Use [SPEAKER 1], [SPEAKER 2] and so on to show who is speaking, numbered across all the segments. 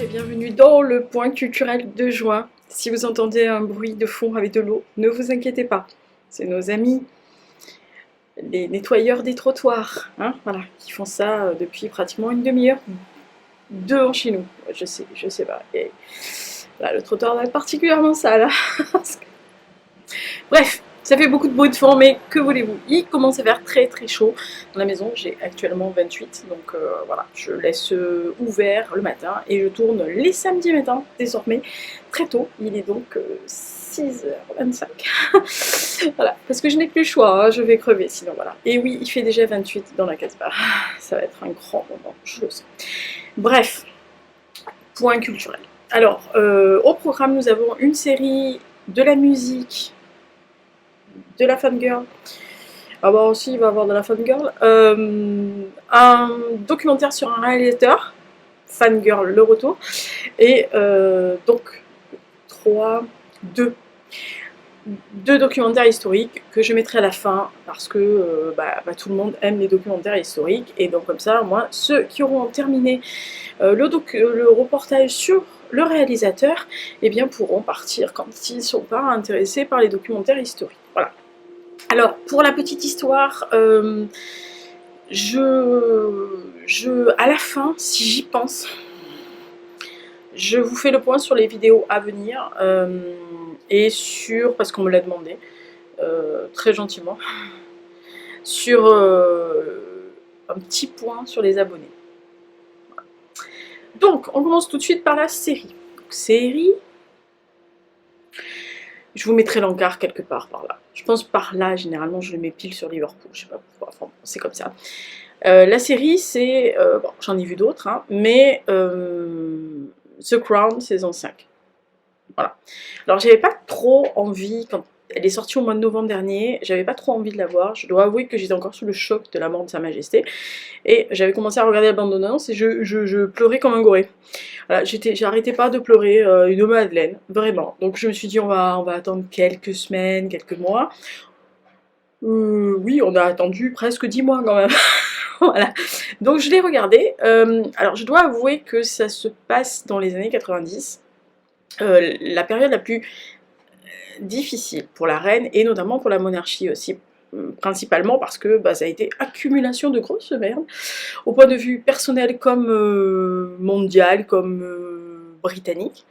[SPEAKER 1] Et bienvenue dans le point culturel de juin. Si vous entendez un bruit de fond avec de l'eau, ne vous inquiétez pas. C'est nos amis, les nettoyeurs des trottoirs, hein, voilà, qui font ça depuis pratiquement une demi-heure, dehors chez nous. Je sais pas. Et là, le trottoir va être particulièrement sale. Bref, ça fait beaucoup de bruit de fond, mais que voulez-vous? Il commence à faire très très chaud dans la maison. J'ai actuellement 28, donc voilà, je laisse ouvert le matin et je tourne les samedis matins désormais très tôt. Il est donc 6h25. Voilà, parce que je n'ai plus le choix, hein, je vais crever sinon, voilà. Et oui, il fait déjà 28 dans la Casbah. Ça va être un grand moment, je le sens. Bref, point culturel. Alors, au programme, nous avons une série, de la musique, de la fangirl. Ah bah aussi, il va y avoir de la fangirl. Un documentaire sur un réalisateur, fangirl le retour. Et donc, deux documentaires historiques que je mettrai à la fin parce que tout le monde aime les documentaires historiques. Et donc comme ça, moi, ceux qui auront terminé le reportage sur le réalisateur, eh bien, pourront partir quand ils ne sont pas intéressés par les documentaires historiques. Voilà. Alors, pour la petite histoire, à la fin, si j'y pense, je vous fais le point sur les vidéos à venir et sur, parce qu'on me l'a demandé, très gentiment, sur un petit point sur les abonnés. Donc, on commence tout de suite par la série. Donc, série... Je vous mettrai l'encart quelque part par là. Je pense par là, généralement, je le mets pile sur Liverpool. Je sais pas pourquoi, enfin, c'est comme ça. La série, c'est... bon, j'en ai vu d'autres, hein, mais The Crown, saison 5. Voilà. Alors, j'avais pas trop envie, quand elle est sortie au mois de novembre dernier, j'avais pas trop envie de la voir. Je dois avouer que j'étais encore sous le choc de la mort de Sa Majesté. Et j'avais commencé à regarder la bande-annonce et je pleurais comme un goré. Voilà, j'arrêtais pas de pleurer, une madeleine, vraiment. Donc je me suis dit, on va attendre quelques semaines, quelques mois. Oui, on a attendu presque 10 mois quand même. Voilà. Donc je l'ai regardé. Alors je dois avouer que ça se passe dans les années 90. La période la plus difficile pour la reine et notamment pour la monarchie aussi, principalement parce que ça a été accumulation de grosses merdes au point de vue personnel comme mondial, comme britannique.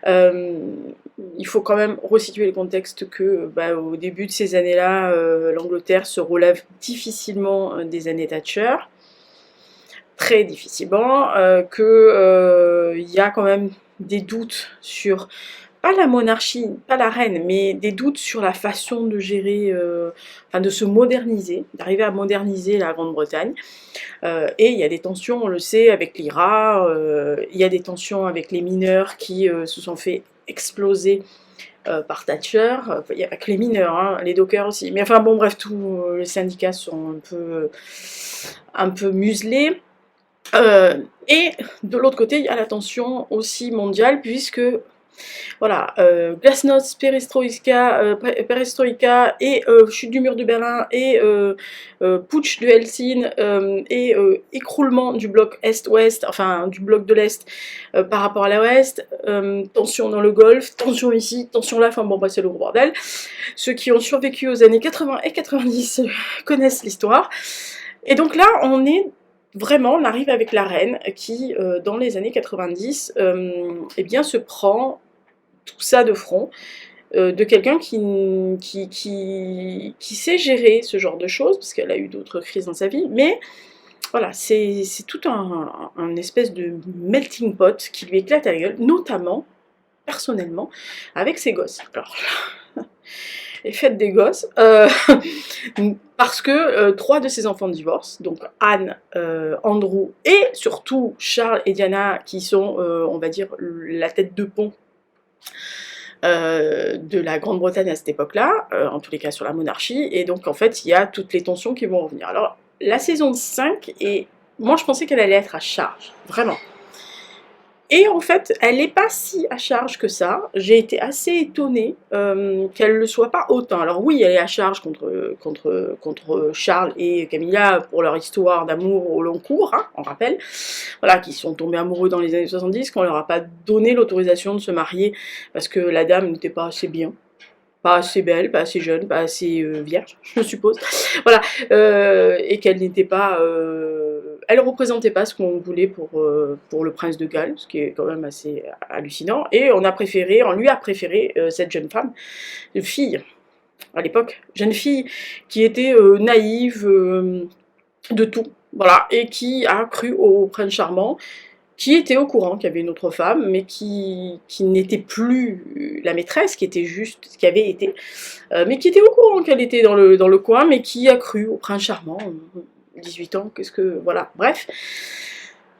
[SPEAKER 1] Il faut quand même resituer le contexte que au début de ces années-là, l'Angleterre se relève difficilement des années Thatcher, très difficilement, qu'il y a quand même des doutes sur, pas la monarchie, pas la reine, mais des doutes sur la façon de gérer, enfin de se moderniser, d'arriver à moderniser la Grande-Bretagne. Et il y a des tensions, on le sait, avec l'IRA, il y a des tensions avec les mineurs qui se sont fait exploser par Thatcher. Il n'y a pas que les mineurs, hein, les dockers aussi. Mais enfin bon, bref, tous les syndicats sont un peu muselés. Et de l'autre côté, il y a la tension aussi mondiale, puisque voilà, Glasnost, Perestroïka et chute du mur de Berlin et putsch de Helsinki et écroulement du bloc Est-Ouest, enfin du bloc de l'Est par rapport à l'Ouest, tension dans le Golfe, tension ici, tension là, enfin bon c'est le gros bordel. Ceux qui ont survécu aux années 80 et 90 connaissent l'histoire. Et donc là, on arrive avec la reine qui, dans les années 90, eh bien, se prend tout ça de front, de quelqu'un qui sait gérer ce genre de choses, parce qu'elle a eu d'autres crises dans sa vie, mais voilà, c'est tout un espèce de melting pot qui lui éclate à la gueule, notamment, personnellement, avec ses gosses. Alors les fêtes des gosses, parce que 3 de ses enfants divorcent, donc Anne, Andrew et surtout Charles et Diana, qui sont, on va dire, la tête de pont de la Grande-Bretagne à cette époque-là, en tous les cas sur la monarchie, et donc en fait il y a toutes les tensions qui vont revenir. Alors la saison 5, et moi je pensais qu'elle allait être à charge, vraiment. Et en fait, elle n'est pas si à charge que ça. J'ai été assez étonnée qu'elle ne le soit pas autant. Alors oui, elle est à charge contre Charles et Camilla pour leur histoire d'amour au long cours, hein, on rappelle. Voilà, qui sont tombés amoureux dans les années 70, qu'on leur a pas donné l'autorisation de se marier parce que la dame n'était pas assez bien. Pas assez belle, pas assez jeune, pas assez vierge, je suppose. Voilà, et qu'elle n'était pas, elle représentait pas ce qu'on voulait pour le prince de Galles, ce qui est quand même assez hallucinant. Et on lui a préféré cette jeune femme, une fille à l'époque, jeune fille qui était naïve de tout, voilà, et qui a cru au prince charmant, qui était au courant qu'il y avait une autre femme, mais qui n'était plus la maîtresse, qui était juste, qui avait été, mais qui était au courant qu'elle était dans le coin, mais qui a cru au prince charmant, 18 ans, qu'est-ce que, voilà, bref,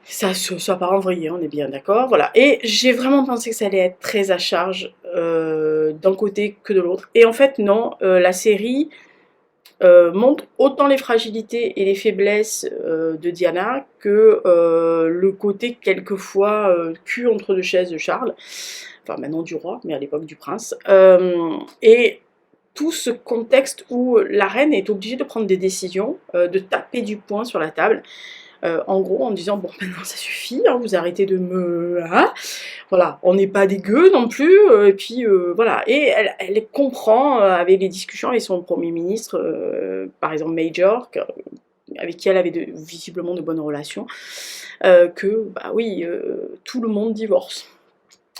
[SPEAKER 1] ça part en vrille, on est bien d'accord, voilà, et j'ai vraiment pensé que ça allait être très à charge d'un côté que de l'autre, et en fait non, la série montre autant les fragilités et les faiblesses de Diana que le côté quelquefois cul entre deux chaises de Charles, enfin maintenant du roi, mais à l'époque du prince, et tout ce contexte où la reine est obligée de prendre des décisions, de taper du poing sur la table, en gros en disant bon maintenant ça suffit, hein, vous arrêtez de me... Hein, voilà, on n'est pas des gueux non plus, et puis voilà, et elle comprend avec les discussions avec son premier ministre, par exemple Major, avec qui elle avait visiblement de bonnes relations, que bah oui, tout le monde divorce.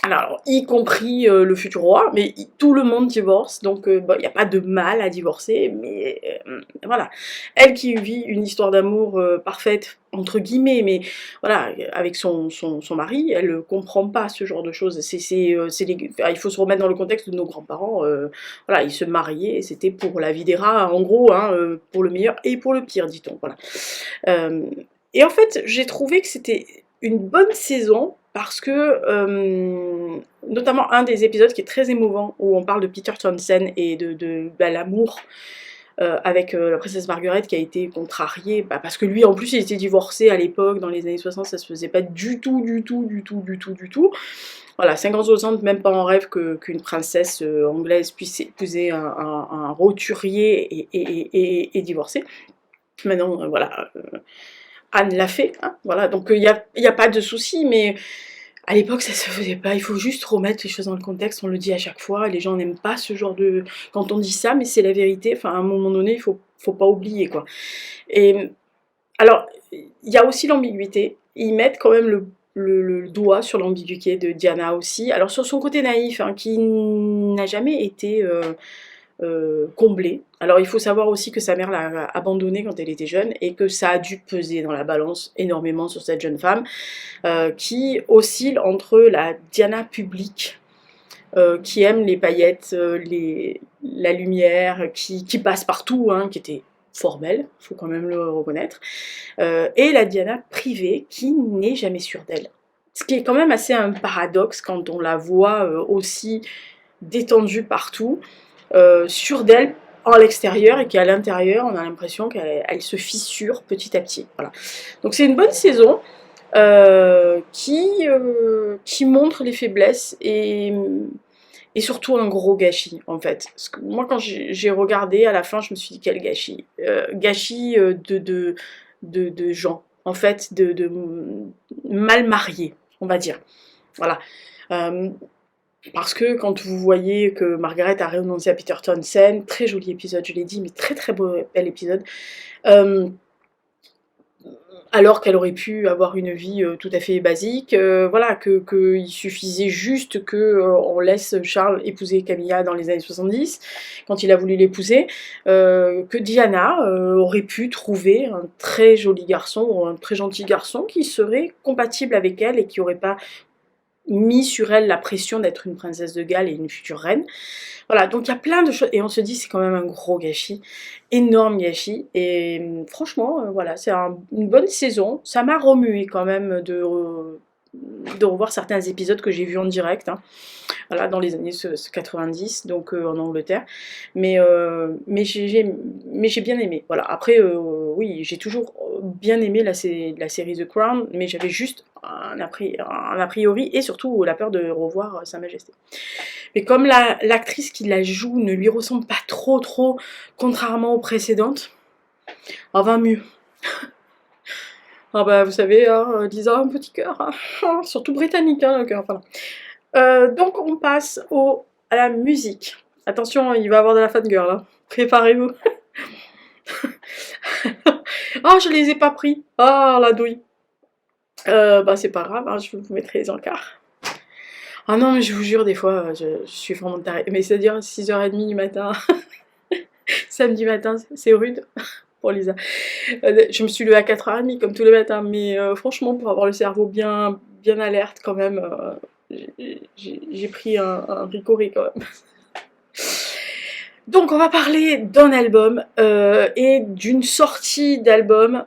[SPEAKER 1] Alors, y compris le futur roi, mais tout le monde divorce, donc il n'y a pas de mal à divorcer, mais voilà. Elle qui vit une histoire d'amour parfaite, entre guillemets, mais voilà, avec son mari, elle ne comprend pas ce genre de choses. Il faut se remettre dans le contexte de nos grands-parents, voilà, ils se mariaient, et c'était pour la vie des rats, en gros, hein, pour le meilleur et pour le pire, dit-on, voilà. Et en fait, j'ai trouvé que c'était une bonne saison, parce que, notamment un des épisodes qui est très émouvant, où on parle de Peter Townsend et de l'amour avec la princesse Margaret qui a été contrariée, parce que lui en plus il était divorcé à l'époque, dans les années 60, ça se faisait pas du tout. Voilà, 50-60, même pas en rêve qu'une princesse anglaise puisse épouser un roturier et divorcer. Maintenant, voilà, Anne l'a fait, hein, voilà, donc il y a pas de souci, mais à l'époque ça se faisait pas, il faut juste remettre les choses dans le contexte, on le dit à chaque fois, les gens n'aiment pas ce genre de... Quand on dit ça, mais c'est la vérité, enfin à un moment donné, il faut pas oublier, quoi. Et alors, il y a aussi l'ambiguïté, ils mettent quand même le doigt sur l'ambiguïté de Diana aussi, alors sur son côté naïf, hein, qui n'a jamais été... comblée. Alors il faut savoir aussi que sa mère l'a abandonnée quand elle était jeune et que ça a dû peser dans la balance énormément sur cette jeune femme qui oscille entre la Diana publique qui aime les paillettes, la lumière, qui passe partout, hein, qui était fort belle, il faut quand même le reconnaître, et la Diana privée qui n'est jamais sûre d'elle. Ce qui est quand même assez un paradoxe quand on la voit aussi détendue partout, sûre d'elle en l'extérieur, et qu'à l'intérieur on a l'impression qu'elle se fissure petit à petit. Voilà. Donc c'est une bonne saison qui montre les faiblesses et surtout un gros gâchis en fait. Parce que moi quand j'ai regardé à la fin, je me suis dit quel gâchis. Gâchis de gens, en fait, de mal mariés, on va dire. Voilà. Parce que quand vous voyez que Margaret a renoncé à Peter Townsend, très joli épisode, je l'ai dit, mais très très bel épisode, alors qu'elle aurait pu avoir une vie tout à fait basique, voilà, qu'il suffisait juste qu'on laisse Charles épouser Camilla dans les années 70, quand il a voulu l'épouser, que Diana aurait pu trouver un très joli garçon, ou un très gentil garçon, qui serait compatible avec elle et qui n'aurait pas mis sur elle la pression d'être une princesse de Galles et une future reine. Voilà, donc il y a plein de choses, et on se dit c'est quand même un gros gâchis, énorme gâchis, et franchement, voilà, c'est une bonne saison, ça m'a remué quand même de revoir certains épisodes que j'ai vus en direct, hein, voilà, dans les années 90, donc en Angleterre. Mais j'ai bien aimé. Voilà. Après, oui, j'ai toujours bien aimé la série The Crown, mais j'avais juste un a priori et surtout la peur de revoir Sa Majesté. Mais comme l'actrice qui la joue ne lui ressemble pas trop, contrairement aux précédentes, elle va mieux. Ah bah vous savez, hein, Lisa a un petit cœur, hein. Surtout britannique, hein, le cœur, voilà. Donc on passe à la musique. Attention, il va y avoir de la fangirl, là. Préparez-vous. Ah, je les ai pas pris. Ah, la douille. Bah c'est pas grave, hein, je vous mettrai les encarts. Ah non, mais je vous jure, des fois, je suis vraiment tarée. Mais c'est-à-dire 6h30 du matin, samedi matin, c'est rude pour Lisa. Je me suis levée à 4h30 comme tous les matins, mais franchement, pour avoir le cerveau bien alerte quand même, j'ai pris un ricochet quand même. Donc on va parler d'un album et d'une sortie d'album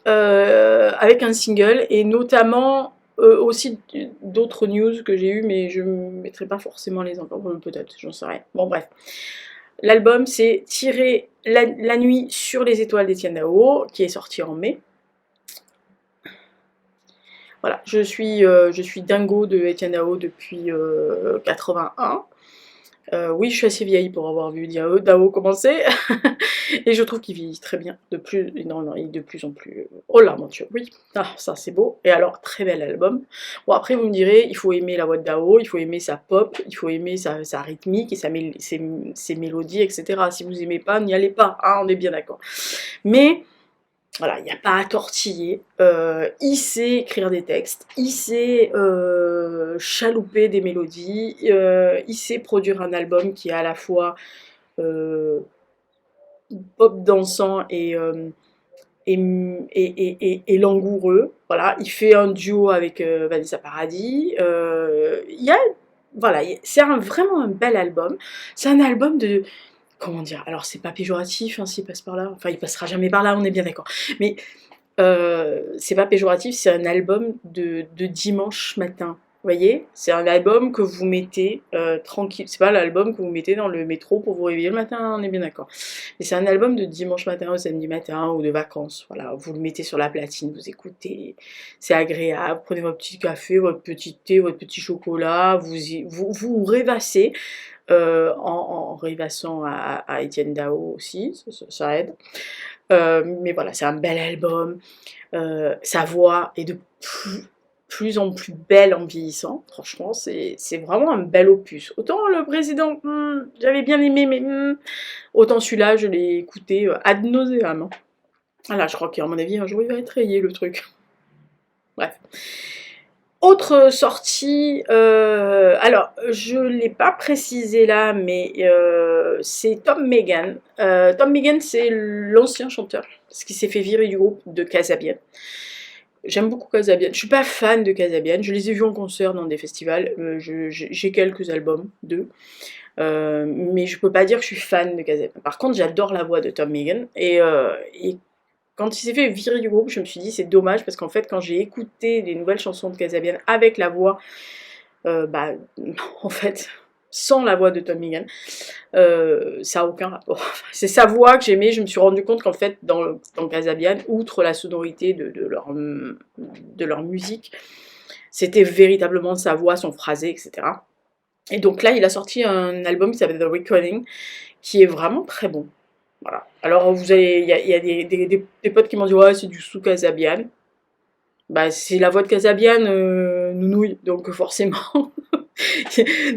[SPEAKER 1] avec un single, et notamment aussi d'autres news que j'ai eu, mais je ne mettrai pas forcément les encore, peut-être, j'en sais rien. Bon bref. L'album c'est Tirer la nuit sur les étoiles d'Etienne Dao, qui est sorti en mai. Voilà, je suis dingo de Etienne Dao depuis 81. Oui, je suis assez vieille pour avoir vu Dao commencer. Et je trouve qu'il vit très bien. Il est de plus en plus... Oh là, mon Dieu, oui. Ah, ça, c'est beau. Et alors, très bel album. Bon, après, vous me direz, il faut aimer la voix de Dao, il faut aimer sa pop, il faut aimer sa rythmique et ses mélodies, etc. Si vous aimez pas, n'y allez pas, hein, on est bien d'accord. Mais... voilà, il n'y a pas à tortiller, il sait écrire des textes, il sait chalouper des mélodies, il sait produire un album qui est à la fois pop dansant et langoureux. Voilà, il fait un duo avec Vanessa Paradis. Voilà, c'est vraiment un bel album. C'est un album de... comment dire? Alors c'est pas péjoratif, hein, s'il passe par là. Enfin, il passera jamais par là, on est bien d'accord. Mais c'est pas péjoratif, c'est un album de dimanche matin. Vous voyez? C'est un album que vous mettez tranquille. C'est pas l'album que vous mettez dans le métro pour vous réveiller le matin, on est bien d'accord. Mais c'est un album de dimanche matin au samedi matin ou de vacances. Voilà, vous le mettez sur la platine, vous écoutez. C'est agréable. Prenez votre petit café, votre petit thé, votre petit chocolat. Vous rêvassez. En rêvassant à Etienne Dao aussi, ça aide. Mais voilà, c'est un bel album. Sa voix est de plus en plus belle en vieillissant. Franchement, c'est vraiment un bel opus. Autant le précédent, j'avais bien aimé, mais autant celui-là, je l'ai écouté ad nauseam. Hein. Voilà, je crois qu'à mon avis, un jour, il va être rayé le truc. Bref. Autre sortie, alors je ne l'ai pas précisé là, mais c'est Tom Megan. Tom Megan, c'est l'ancien chanteur, parce qu'il s'est fait virer du groupe de Kasabian. J'aime beaucoup Kasabian. Je suis pas fan de Kasabian, je les ai vus en concert dans des festivals, j'ai quelques albums d'eux. Mais je peux pas dire que je suis fan de Kasabian. Par contre, j'adore la voix de Tom Megan, et quand il s'est fait virer du groupe, je me suis dit c'est dommage, parce qu'en fait quand j'ai écouté les nouvelles chansons de Kasabian avec la voix, en fait, sans la voix de Tom Megan, ça n'a aucun rapport. C'est sa voix que j'aimais, je me suis rendu compte qu'en fait dans Kasabian, outre la sonorité de leur musique, c'était véritablement sa voix, son phrasé, etc. Et donc là il a sorti un album qui s'appelle The Reckoning, qui est vraiment très bon. Voilà. Alors il y a des potes qui m'ont dit ouais c'est du sous Kasabian. Bah c'est la voix de Kasabian, nounouille, donc forcément.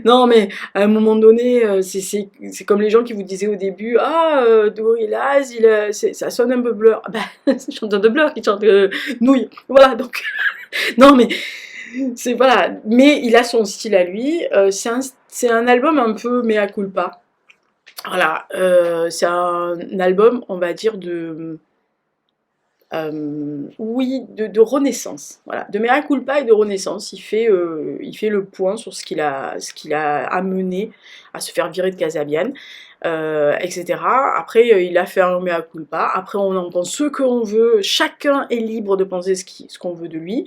[SPEAKER 1] Non mais à un moment donné, c'est comme les gens qui vous disaient au début ah Gorillaz, ça sonne un peu Blur. Bah c'est chanteur de Blur qui chante nouille. Voilà donc non mais c'est voilà, mais il a son style à lui. C'est un album un peu mea culpa. Voilà, c'est un album, on va dire, oui, de renaissance, voilà, de mea culpa et de renaissance. Il fait le point sur ce qu'il a amené à se faire virer de Casabian, etc. Après, il a fait un mea culpa. Après, on en pense ce qu'on veut. Chacun est libre de penser ce qu'on veut de lui.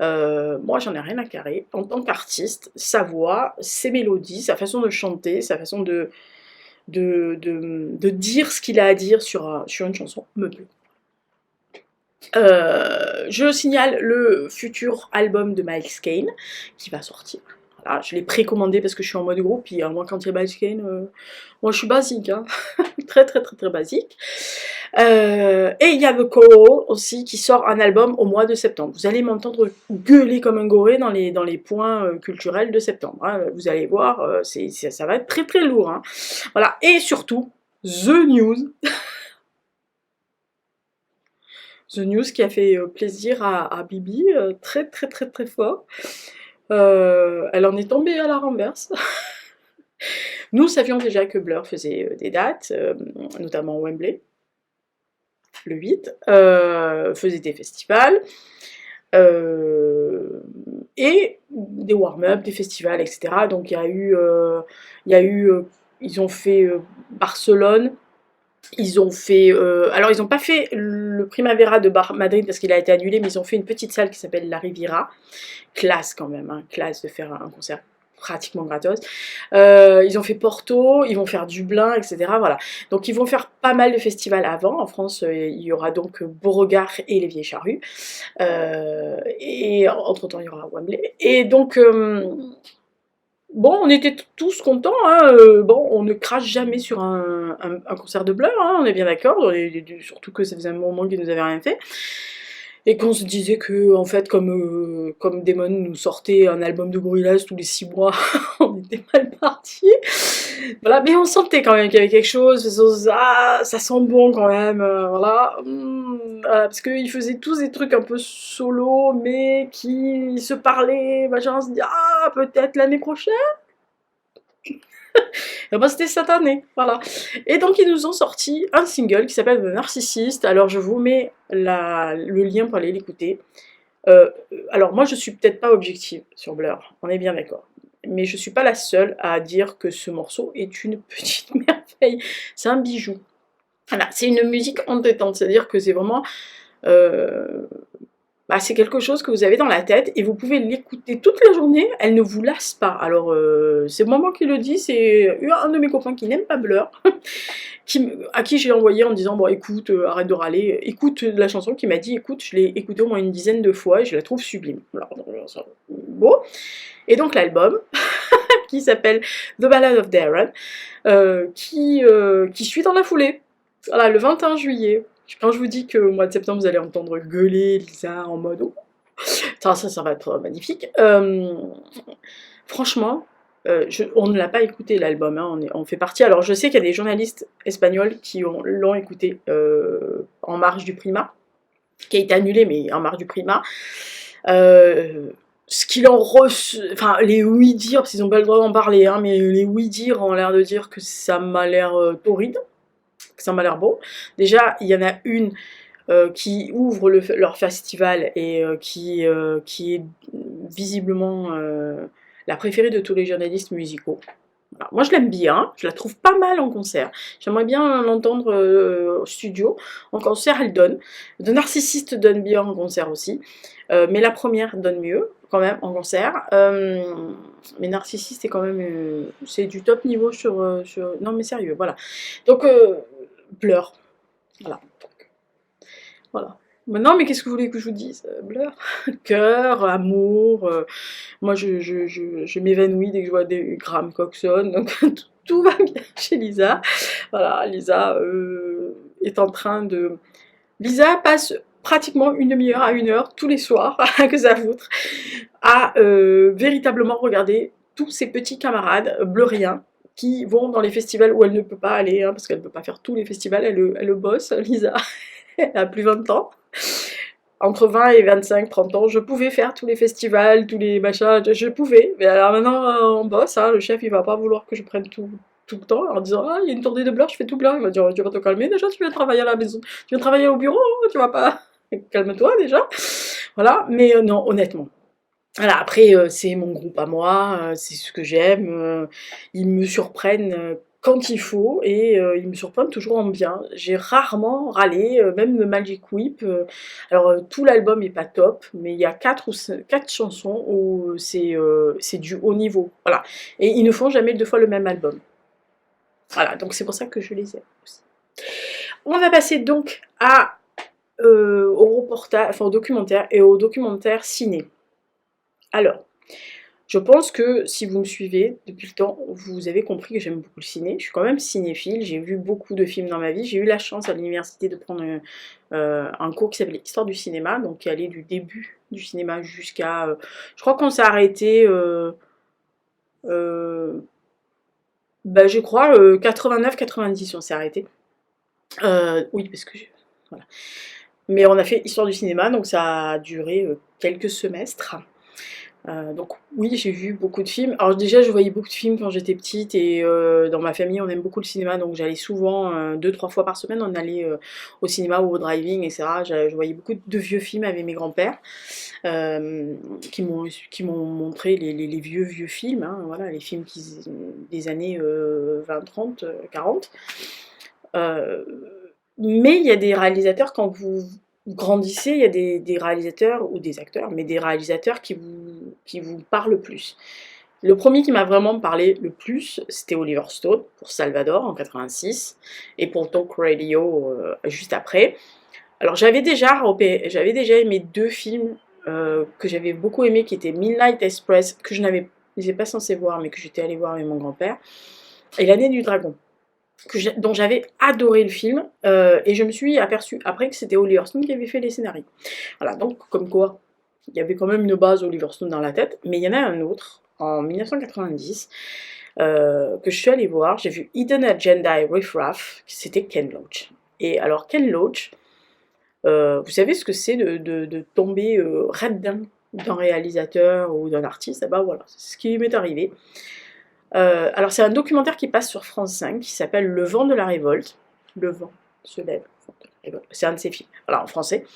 [SPEAKER 1] Moi, j'en ai rien à carrer. En tant qu'artiste, sa voix, ses mélodies, sa façon de chanter, sa façon de dire ce qu'il a à dire sur une chanson me plaît. Je signale le futur album de Miles Kane qui va sortir. Voilà, je l'ai précommandé parce que je suis en mode groupe, puis moi quand il y a Miles Kane, moi je suis basique, hein. Très basique. Et il y a The Coral aussi qui sort un album au mois de septembre. Vous allez m'entendre gueuler comme un goré dans les points culturels de septembre, hein. Vous allez voir, ça va être très lourd, hein. Voilà, et surtout, The News. The News qui a fait plaisir à Bibi, très fort. Elle en est tombée à la renverse. Nous savions déjà que Blur faisait des dates, notamment Wembley, le 8, faisait des festivals, et des warm-up, des festivals, etc. Donc ils ont fait Barcelone. Ils ont fait, alors ils n'ont pas fait le Primavera de Madrid parce qu'il a été annulé, mais ils ont fait une petite salle qui s'appelle La Riviera, classe quand même, hein, classe de faire un concert pratiquement gratos. Ils ont fait Porto, ils vont faire Dublin, etc. Voilà. Donc ils vont faire pas mal de festivals avant. En France, il y aura donc Beauregard et les Vieilles Charrues. Et entre-temps, il y aura Wembley. Et donc, bon, on était tous contents, hein, bon, on ne crache jamais sur un concert de Blur, hein, on est bien d'accord, surtout que ça faisait un moment qu'ils nous avaient rien fait. Et qu'on se disait que, en fait, comme Damon nous sortait un album de Gorillaz tous les 6 mois, on était mal partis. Voilà, mais on sentait quand même qu'il y avait quelque chose, ah, ça sent bon quand même, voilà. Voilà, parce qu'ils faisaient tous des trucs un peu solo, mais qui se parlaient, machin, on se dit, ah, peut-être l'année prochaine. Et ben c'était cette année, voilà. Et donc ils nous ont sorti un single qui s'appelle The Narcissist. Alors je vous mets le lien pour aller l'écouter. Alors moi je suis peut-être pas objective sur Blur, on est bien d'accord. Mais je suis pas la seule à dire que ce morceau est une petite merveille. C'est un bijou. Voilà, c'est une musique entêtante, c'est-à-dire que c'est vraiment... bah, c'est quelque chose que vous avez dans la tête et vous pouvez l'écouter toute la journée, elle ne vous lasse pas. Alors, c'est moi qui le dis, c'est un de mes copains qui n'aime pas Blur, à qui j'ai envoyé en disant, bon écoute, arrête de râler, écoute la chanson, qui m'a dit, écoute, je l'ai écoutée au moins une dizaine de fois et je la trouve sublime. Alors, bon. Et donc l'album, qui s'appelle The Ballad of Darren, qui suit dans la foulée. Voilà, le 21 juillet. Quand je vous dis qu'au mois de septembre, vous allez entendre gueuler Lisa en mode... Ça va être magnifique. Franchement, on ne l'a pas écouté l'album, hein, on fait partie. Alors je sais qu'il y a des journalistes espagnols qui l'ont écouté en marge du Prima, qui a été annulé, mais en marge du Prima. Ce qu'il en enfin les oui-dire, parce qu'ils n'ont pas le droit d'en parler, hein, mais les oui-dire ont l'air de dire que ça m'a l'air torride, que ça m'a l'air beau. Déjà, il y en a une qui ouvre leur festival et qui est visiblement la préférée de tous les journalistes musicaux. Alors, moi je l'aime bien, je la trouve pas mal en concert. J'aimerais bien l'entendre au studio. En concert elle donne. The Narcissist donne bien en concert aussi. Mais la première donne mieux quand même en concert. Mais Narcissist c'est quand même c'est du top niveau sur... Non mais sérieux, voilà. Donc Blur. Voilà. Voilà. Maintenant, mais qu'est-ce que vous voulez que je vous dise? Blur, cœur, amour. Moi, je m'évanouis dès que je vois des Graham Coxon. Donc, tout va bien chez Lisa. Voilà, Lisa est en train de... Lisa passe pratiquement une demi-heure à 1 heure tous les soirs, que ça foutre, à véritablement regarder tous ses petits camarades bleuriens qui vont dans les festivals où elle ne peut pas aller, hein, parce qu'elle ne peut pas faire tous les festivals, elle bosse, Lisa. Elle a plus 20 ans. Entre 20 et 25, 30 ans, je pouvais faire tous les festivals, tous les machins, je pouvais. Mais alors maintenant, on bosse, hein, le chef, il va pas vouloir que je prenne tout le temps, en disant, ah, il y a une tournée de Blur, je fais tout Blur. Il va dire, tu vas te calmer, déjà, tu viens travailler à la maison. Tu viens travailler au bureau, tu vas pas... calme-toi déjà. Voilà, mais non, honnêtement. Voilà, après, c'est mon groupe à moi, c'est ce que j'aime, ils me surprennent quand il faut et ils me surprennent toujours en bien. J'ai rarement râlé, même le Magic Whip, alors tout l'album est pas top, mais il y a 4 chansons où c'est du haut niveau, voilà. Et ils ne font jamais 2 fois le même album. Voilà, donc c'est pour ça que je les aime aussi. On va passer donc au reportage, enfin au documentaire et au documentaire ciné. Alors, je pense que si vous me suivez depuis le temps, vous avez compris que j'aime beaucoup le ciné. Je suis quand même cinéphile, j'ai vu beaucoup de films dans ma vie. J'ai eu la chance à l'université de prendre un cours qui s'appelait Histoire du cinéma, donc qui allait du début du cinéma jusqu'à... je crois qu'on s'est arrêté, euh, bah, je crois, 89-90 on s'est arrêté. Oui, parce que... voilà. Mais on a fait Histoire du cinéma, donc ça a duré quelques semestres. Donc oui, j'ai vu beaucoup de films. Alors déjà, je voyais beaucoup de films quand j'étais petite et dans ma famille, on aime beaucoup le cinéma, donc j'allais souvent, 2-3 fois par semaine, on allait au cinéma ou au driving, etc. Je voyais beaucoup de vieux films avec mes grands-pères euh, qui m'ont montré les vieux films, hein, voilà, les films des années 20, 30, 40. Euh, mais il y a des réalisateurs, quand vous grandissez, il y a des réalisateurs, ou des acteurs, mais des réalisateurs qui vous parlent plus. Le premier qui m'a vraiment parlé le plus, c'était Oliver Stone, pour Salvador en 86, et pour Talk Radio juste après. Alors j'avais déjà aimé 2 films que j'avais beaucoup aimé, qui étaient Midnight Express, que je n'étais pas censée voir, mais que j'étais allée voir avec mon grand-père, et L'année du dragon dont j'avais adoré le film, et je me suis aperçue après que c'était Oliver Stone qui avait fait les scénarios. Voilà, donc comme quoi, il y avait quand même une base Oliver Stone dans la tête, mais il y en a un autre, en 1990, que je suis allée voir, j'ai vu Hidden Agenda et Riff Raff, c'était Ken Loach. Et alors Ken Loach, vous savez ce que c'est de tomber red d'un réalisateur ou d'un artiste? Eh ben voilà, c'est ce qui m'est arrivé. Alors c'est un documentaire qui passe sur France 5 qui s'appelle Le vent de la révolte. Le vent se lève. C'est un de ses films, voilà, en français.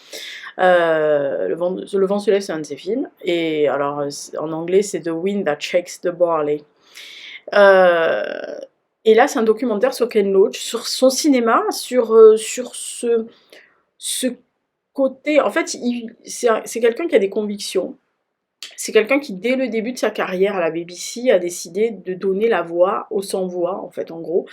[SPEAKER 1] Le vent se lève, c'est un de ses films. Et alors en anglais, c'est The Wind That Shakes the Barley. Euh, et là, c'est un documentaire sur Ken Loach, sur son cinéma, sur ce côté. En fait, c'est quelqu'un qui a des convictions. C'est quelqu'un qui, dès le début de sa carrière à la BBC, a décidé de donner la voix aux sans-voix, en fait, en gros.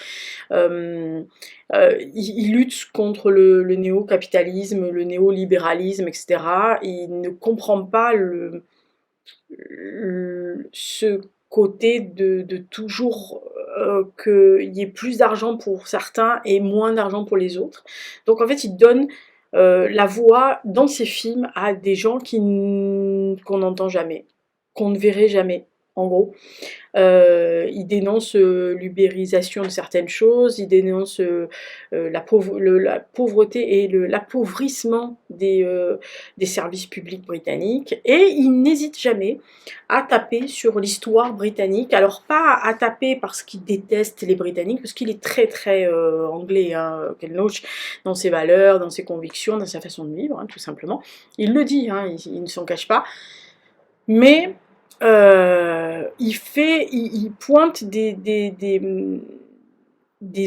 [SPEAKER 1] Il lutte contre le néo-capitalisme, le néolibéralisme, etc. Il ne comprend pas ce côté de toujours qu'il y ait plus d'argent pour certains et moins d'argent pour les autres. Donc en fait, il donne la voix dans ses films à des gens qu'on n'entend jamais, qu'on ne verrait jamais, en gros. Il dénonce l'ubérisation de certaines choses, il dénonce la pauvreté et l'appauvrissement des services publics britanniques, et il n'hésite jamais à taper sur l'histoire britannique. Alors pas à taper parce qu'il déteste les Britanniques, parce qu'il est très très anglais, hein, Ken Loach, dans ses valeurs, dans ses convictions, dans sa façon de vivre, hein, tout simplement. Il le dit, hein, il ne s'en cache pas. Mais il pointe des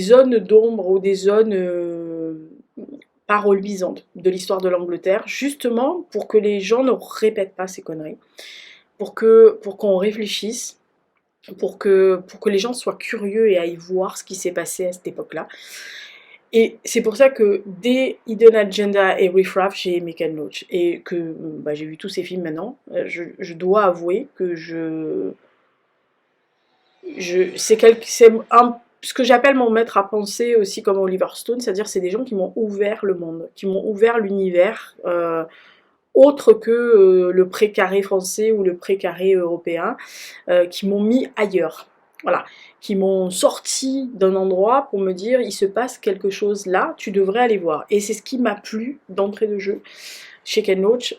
[SPEAKER 1] zones d'ombre ou des zones pas reluisantes de l'histoire de l'Angleterre, justement pour que les gens ne répètent pas ces conneries, pour qu'on réfléchisse, pour que les gens soient curieux et aillent voir ce qui s'est passé à cette époque-là. Et c'est pour ça que dès Hidden Agenda et Riff Raff, j'ai aimé Ken Loach. Et que j'ai vu tous ces films maintenant. Je dois avouer que c'est ce que j'appelle mon maître à penser aussi, comme Oliver Stone, c'est-à-dire c'est des gens qui m'ont ouvert le monde, qui m'ont ouvert l'univers, autre que le précaré français ou le précaré européen, qui m'ont mis ailleurs. Voilà, qui m'ont sorti d'un endroit pour me dire il se passe quelque chose là, tu devrais aller voir. Et c'est ce qui m'a plu d'entrée de jeu chez Ken Loach.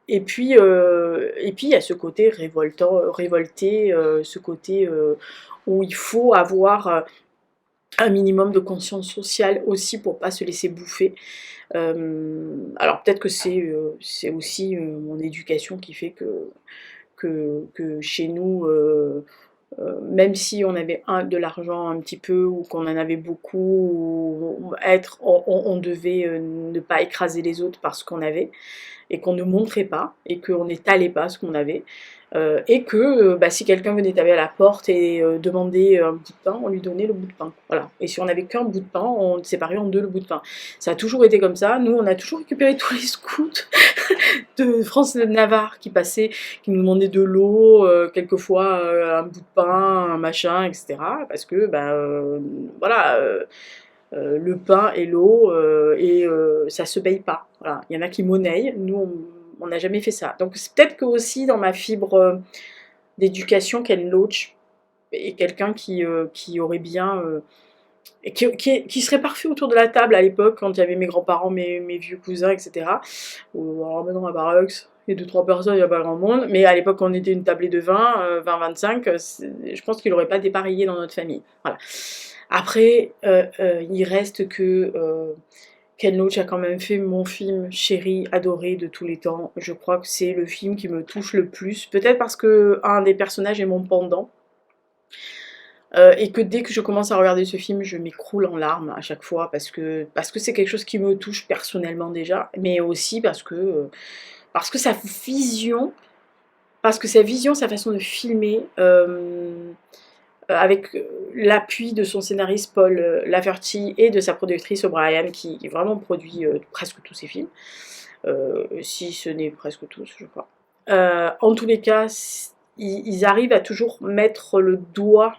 [SPEAKER 1] Et puis il y a ce côté révolté, ce côté où il faut avoir un minimum de conscience sociale aussi pour pas se laisser bouffer. Alors peut-être que c'est aussi mon éducation qui fait que chez nous, même si on avait de l'argent un petit peu ou qu'on en avait beaucoup, on devait ne pas écraser les autres parce qu'on avait et qu'on ne montrait pas et qu'on n'étalait pas ce qu'on avait. Et que si quelqu'un venait taper à la porte et demandait un bout de pain, on lui donnait le bout de pain. Voilà. Et si on n'avait qu'un bout de pain, on séparait en deux le bout de pain. Ça a toujours été comme ça. Nous, on a toujours récupéré tous les scouts de France de Navarre qui passaient, qui nous demandaient de l'eau, quelquefois un bout de pain, un machin, etc. Parce que, voilà, le pain et l'eau, ça se paye pas. Voilà. Il y en a qui monnaient, nous on n'a jamais fait ça. Donc c'est peut-être que aussi dans ma fibre d'éducation, Ken Loach est quelqu'un qui aurait bien... qui serait parfait autour de la table à l'époque, quand il y avait mes grands-parents, mes vieux cousins, etc. Alors maintenant à Barrux, il y a 2-3 personnes, il n'y a pas grand monde, mais à l'époque, quand on était une tablée de 20-25, je pense qu'il n'aurait pas dépareillé dans notre famille. Voilà. Après, il reste que Ken Loach a quand même fait mon film chéri, adoré de tous les temps. Je crois que c'est le film qui me touche le plus. Peut-être parce que un des personnages est mon pendant. Et que dès que je commence à regarder ce film, je m'écroule en larmes à chaque fois parce que c'est quelque chose qui me touche personnellement déjà, mais aussi parce que sa vision, sa façon de filmer, avec l'appui de son scénariste Paul Lafferty et de sa productrice O'Brien, qui vraiment produit presque tous ses films, si ce n'est presque tous, je crois. En tous les cas, ils arrivent à toujours mettre le doigt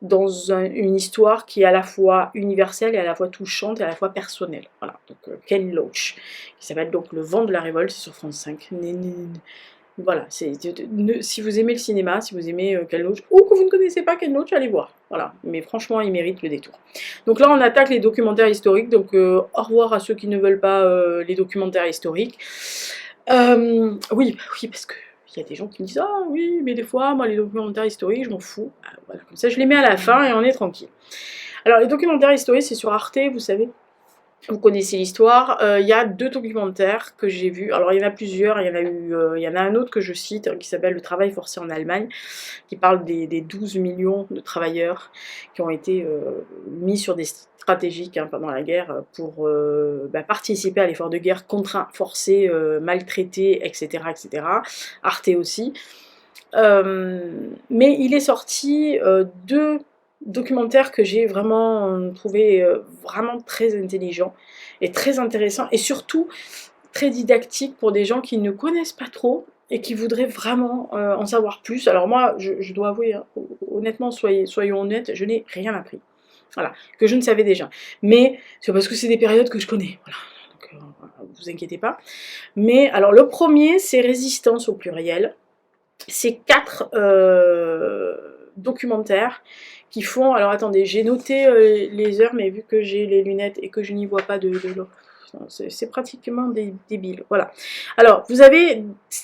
[SPEAKER 1] dans une histoire qui est à la fois universelle et à la fois touchante et à la fois personnelle. Voilà, donc Ken Loach, qui s'appelle donc Le Vent de la Révolte, c'est sur France 5. Voilà, si vous aimez le cinéma, si vous aimez Ken Loach, ou que vous ne connaissez pas Ken Loach, allez voir. Voilà, mais franchement, il mérite le détour. Donc là, on attaque les documentaires historiques, donc au revoir à ceux qui ne veulent pas les documentaires historiques. Oui, parce que il y a des gens qui me disent « Ah oui, mais des fois, moi, les documentaires historiques, je m'en fous. » Voilà, comme ça, je les mets à la fin et on est tranquille. Alors, les documentaires historiques, c'est sur Arte, vous savez. Vous connaissez l'histoire. Il y a 2 documentaires que j'ai vus. Alors, il y en a plusieurs. Il y en a un autre que je cite qui s'appelle « Le travail forcé en Allemagne », qui parle des 12 millions de travailleurs qui ont été mis sur des stratégiques pendant la guerre pour participer à l'effort de guerre, contraints, forcés, maltraités, etc., etc. Arte aussi. Mais il est sorti 2 documentaires que j'ai vraiment trouvé vraiment très intelligents et très intéressants et surtout très didactiques pour des gens qui ne connaissent pas trop et qui voudraient vraiment en savoir plus. Alors moi, je dois avouer, hein, honnêtement, soyons honnêtes, je n'ai rien appris. Voilà, que je ne savais déjà. Mais c'est parce que c'est des périodes que je connais. Voilà. Donc, vous inquiétez pas. Mais alors, le premier, c'est Résistance au pluriel. C'est 4 documentaires qui font... Alors attendez, j'ai noté les heures, mais vu que j'ai les lunettes et que je n'y vois pas de l'eau, c'est pratiquement débile. Voilà. Alors, vous avez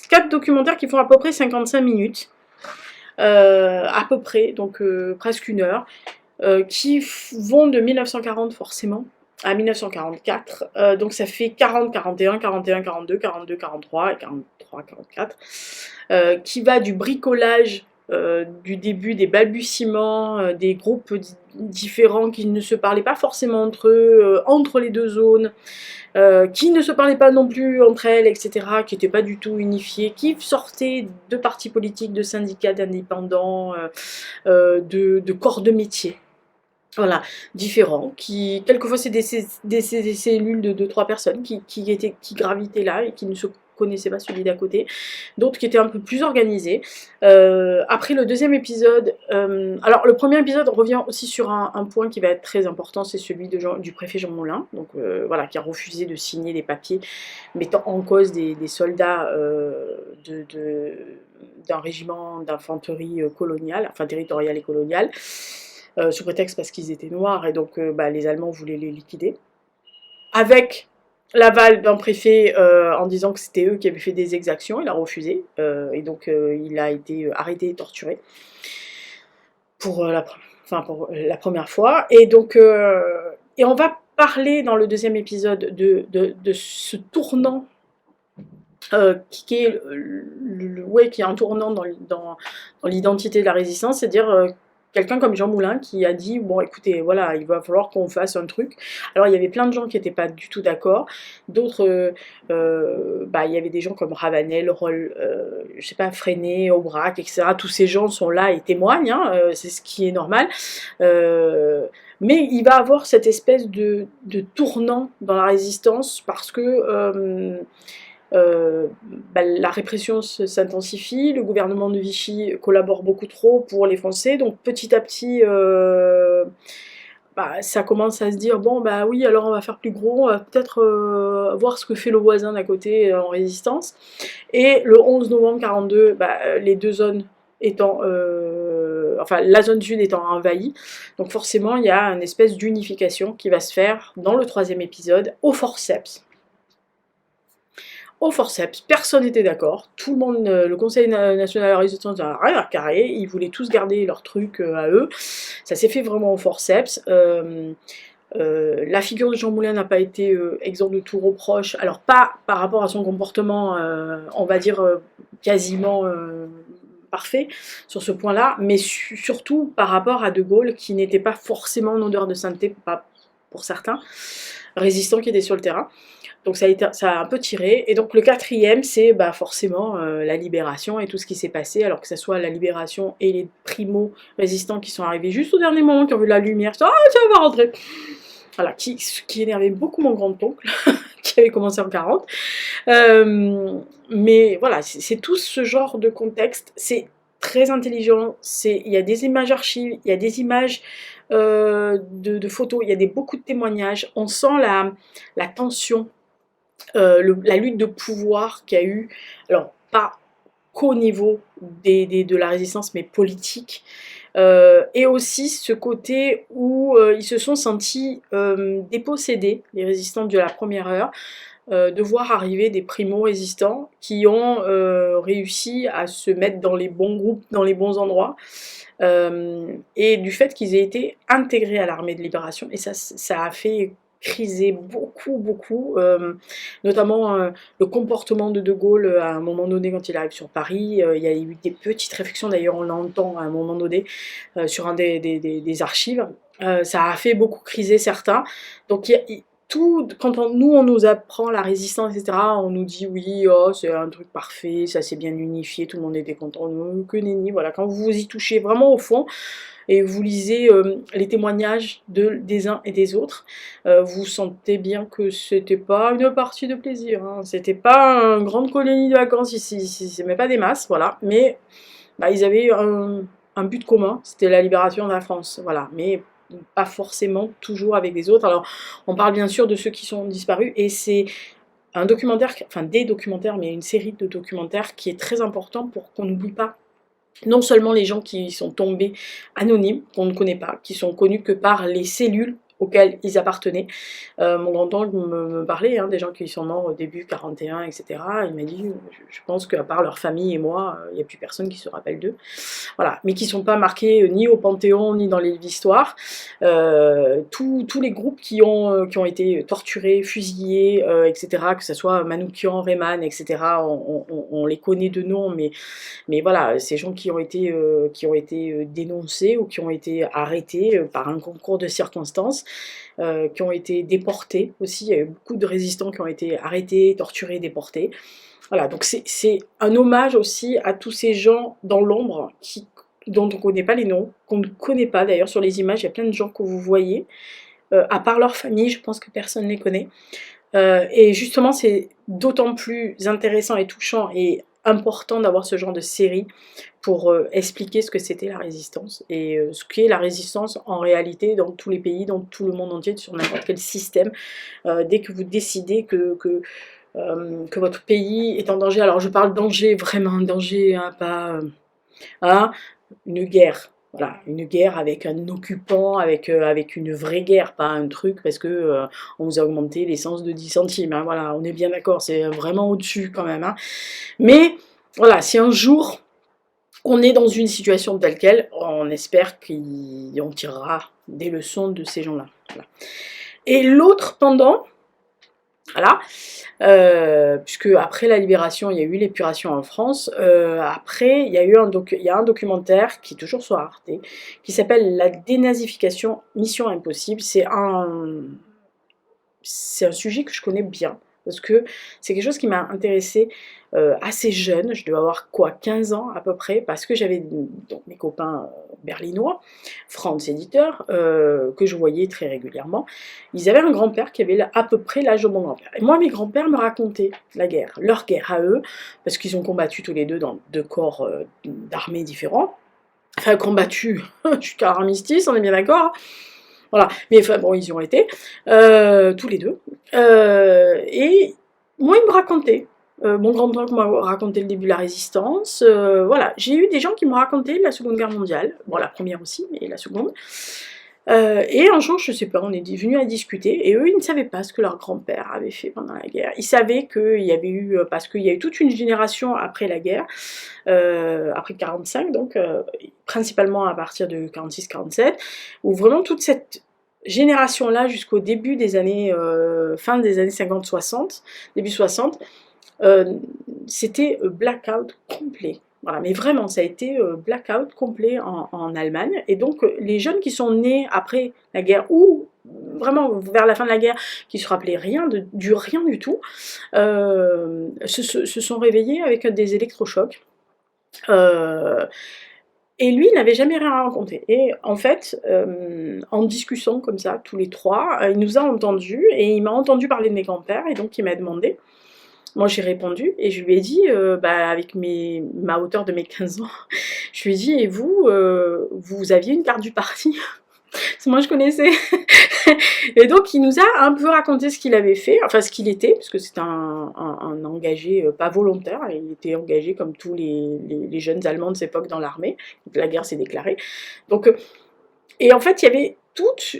[SPEAKER 1] 4 documentaires qui font à peu près 55 minutes. À peu près, donc presque 1 heure. Qui vont de 1940 forcément à 1944, donc ça fait 40, 41, 41, 42, 42, 43 et 43, 44, qui va du bricolage, du début, des balbutiements, des groupes différents qui ne se parlaient pas forcément entre eux, entre les 2 zones, qui ne se parlaient pas non plus entre elles, etc., qui n'étaient pas du tout unifiés, qui sortaient de partis politiques, de syndicats, d'indépendants, de corps de métier. Voilà, différents, qui quelquefois c'est des cellules de 2-3 personnes qui gravitaient là et qui ne se connaissaient pas celui d'à côté, d'autres qui étaient un peu plus organisés. Après le 2e épisode, alors le premier épisode revient aussi sur un point qui va être très important, c'est celui du préfet Jean Moulin, donc voilà, qui a refusé de signer les papiers mettant en cause des soldats d'un régiment d'infanterie coloniale, enfin territoriale et coloniale. Sous prétexte parce qu'ils étaient noirs et donc les Allemands voulaient les liquider. Avec l'aval d'un préfet en disant que c'était eux qui avaient fait des exactions, il a refusé et donc il a été arrêté et torturé pour enfin pour la première fois, et donc et on va parler dans le deuxième épisode de ce tournant qui est ouais, qui est un tournant dans l'identité de la résistance, c'est-à-dire quelqu'un comme Jean Moulin qui a dit bon écoutez voilà il va falloir qu'on fasse un truc. Alors il y avait plein de gens qui n'étaient pas du tout d'accord, d'autres bah, il y avait des gens comme Ravanel, je sais pas Freinet, Aubrac, etc. Tous ces gens sont là et témoignent, hein, c'est ce qui est normal. Mais il va avoir cette espèce de tournant dans la résistance parce que bah, la répression s'intensifie, le gouvernement de Vichy collabore beaucoup trop pour les Français, donc petit à petit, bah, ça commence à se dire bon bah oui alors on va faire plus gros, on va peut-être voir ce que fait le voisin d'à côté en résistance. Et le 11 novembre 42, bah, les deux zones étant, enfin la zone sud étant envahie, donc forcément il y a une espèce d'unification qui va se faire dans le troisième épisode au forceps. Au forceps, personne n'était d'accord, tout le monde, le Conseil national de la résistance n'a rien à carrer, ils voulaient tous garder leur truc à eux, ça s'est fait vraiment au forceps. La figure de Jean Moulin n'a pas été exempte de tout reproche, alors pas par rapport à son comportement, on va dire quasiment parfait sur ce point-là, mais surtout par rapport à De Gaulle qui n'était pas forcément en odeur de sainteté, pas pour certains résistants qui étaient sur le terrain. Donc ça a un peu tiré, et donc le quatrième c'est bah, forcément la libération et tout ce qui s'est passé, alors que ce soit la libération et les primo-résistants qui sont arrivés juste au dernier moment, qui ont vu la lumière, qui sont ah tiens on va rentrer, voilà, qui énervait beaucoup mon grand-oncle, qui avait commencé en 40, mais voilà, c'est tout ce genre de contexte, c'est très intelligent, il y a des images archives, il y a des images de photos, il y a beaucoup de témoignages, on sent la tension, la lutte de pouvoir qu'il y a eu, alors pas qu'au niveau de la résistance, mais politique, et aussi ce côté où ils se sont sentis dépossédés, les résistants de la première heure, de voir arriver des primo-résistants qui ont réussi à se mettre dans les bons groupes, dans les bons endroits, et du fait qu'ils aient été intégrés à l'armée de libération, et ça a fait criser beaucoup, notamment le comportement de Gaulle à un moment donné quand il arrive sur Paris. Il y a eu des petites réflexions, d'ailleurs on l'entend à un moment donné sur un des archives. Ça a fait beaucoup criser certains. Donc quand on nous apprend la résistance, etc., on nous dit oui, oh, c'est un truc parfait, ça s'est bien unifié, tout le monde était content, que nenni, voilà. Quand vous y touchez vraiment au fond, et vous lisez les témoignages des uns et des autres, vous sentez bien que c'était pas une partie de plaisir, hein. C'était pas une grande colonie de vacances ici, c'est même pas des masses, voilà, mais bah, ils avaient un but commun, c'était la libération de la France, voilà, mais pas forcément toujours avec les autres. Alors on parle bien sûr de ceux qui sont disparus, et c'est un documentaire, enfin des documentaires, mais une série de documentaires qui est très important pour qu'on n'oublie pas non seulement les gens qui sont tombés anonymes, qu'on ne connaît pas, qui sont connus que par les cellules auxquelles ils appartenaient. Mon grand-oncle me parlait des gens qui sont morts au début 41, etc. Il m'a dit, je pense qu'à part leur famille et moi, il n'y a plus personne qui se rappelle d'eux. Voilà, mais qui ne sont pas marqués ni au Panthéon, ni dans les livres d'histoire. Tous les groupes qui ont été torturés, fusillés, etc., que ce soit Manoukian, Reymann, etc., on les connaît de nom, mais voilà, ces gens qui ont été dénoncés ou qui ont été arrêtés par un concours de circonstances, qui ont été déportés aussi. Il y a eu beaucoup de résistants qui ont été arrêtés, torturés, déportés. Voilà, donc c'est un hommage aussi à tous ces gens dans l'ombre dont on ne connaît pas les noms, qu'on ne connaît pas d'ailleurs sur les images. Il y a plein de gens que vous voyez, à part leur famille, je pense que personne ne les connaît. Et justement, c'est d'autant plus intéressant et touchant et important d'avoir ce genre de série pour expliquer ce que c'était la résistance et ce qu'est la résistance en réalité dans tous les pays, dans tout le monde entier, sur n'importe quel système. Dès que vous décidez que votre pays est en danger, alors je parle danger, vraiment danger, pas une guerre. Voilà, une guerre avec un occupant, avec une vraie guerre, pas un truc parce que on vous a augmenté l'essence de 10 centimes, hein, voilà, on est bien d'accord, c'est vraiment au-dessus quand même. Hein. Mais voilà, si un jour on est dans une situation telle quelle, on espère qu'on tirera des leçons de ces gens-là. Voilà. Et l'autre pendant, voilà, puisque après la libération, il y a eu l'épuration en France, après, il y a un documentaire qui est toujours sur Arte, qui s'appelle La dénazification, Mission Impossible. C'est un sujet que je connais bien, parce que c'est quelque chose qui m'a intéressée assez jeune, je devais avoir quoi, 15 ans à peu près, parce que j'avais donc mes copains berlinois, Franz éditeur, que je voyais très régulièrement. Ils avaient un grand-père qui avait à peu près l'âge de mon grand-père. Et moi, mes grands-pères me racontaient la guerre, leur guerre à eux, parce qu'ils ont combattu tous les deux dans 2 corps d'armées différents. Enfin, combattu jusqu'à l'armistice, on est bien d'accord. Voilà, mais enfin bon, ils y ont été, tous les deux. Et moi, ils me racontaient. Mon grand-père m'a raconté le début de la résistance. Voilà, j'ai eu des gens qui m'ont raconté la Seconde Guerre mondiale. Bon, la première aussi, mais la seconde. Et un jour, je sais pas, on est venus à discuter, et eux, ils ne savaient pas ce que leur grand-père avait fait pendant la guerre. Ils savaient qu'il y avait eu, parce qu'il y a eu toute une génération après la guerre, après 45, donc, principalement à partir de 46-47, où vraiment toute cette génération-là, jusqu'au début des années, fin des années 50-60, début 60, c'était blackout complet. Voilà, mais vraiment, ça a été blackout complet en Allemagne. Et donc, les jeunes qui sont nés après la guerre, ou vraiment vers la fin de la guerre, qui se rappelaient rien du tout, se sont réveillés avec des électrochocs. Et lui, il n'avait jamais rien raconté. Et en fait, en discutant comme ça, tous les trois, il nous a entendus, et il m'a entendu parler de mes grands-pères, et donc il m'a demandé. Moi, j'ai répondu, et je lui ai dit, avec ma hauteur de mes 15 ans, je lui ai dit, et vous, vous aviez une carte du parti? Parce que moi, je connaissais. Et donc, il nous a un peu raconté ce qu'il avait fait, enfin ce qu'il était, parce que c'était un engagé pas volontaire, il était engagé comme tous les jeunes Allemands de cette époque dans l'armée, la guerre s'est déclarée. Donc, et en fait, il y avait toute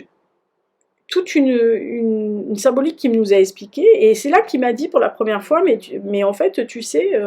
[SPEAKER 1] une symbolique qu'il nous a expliqué, et c'est là qu'il m'a dit pour la première fois, mais en fait, tu sais,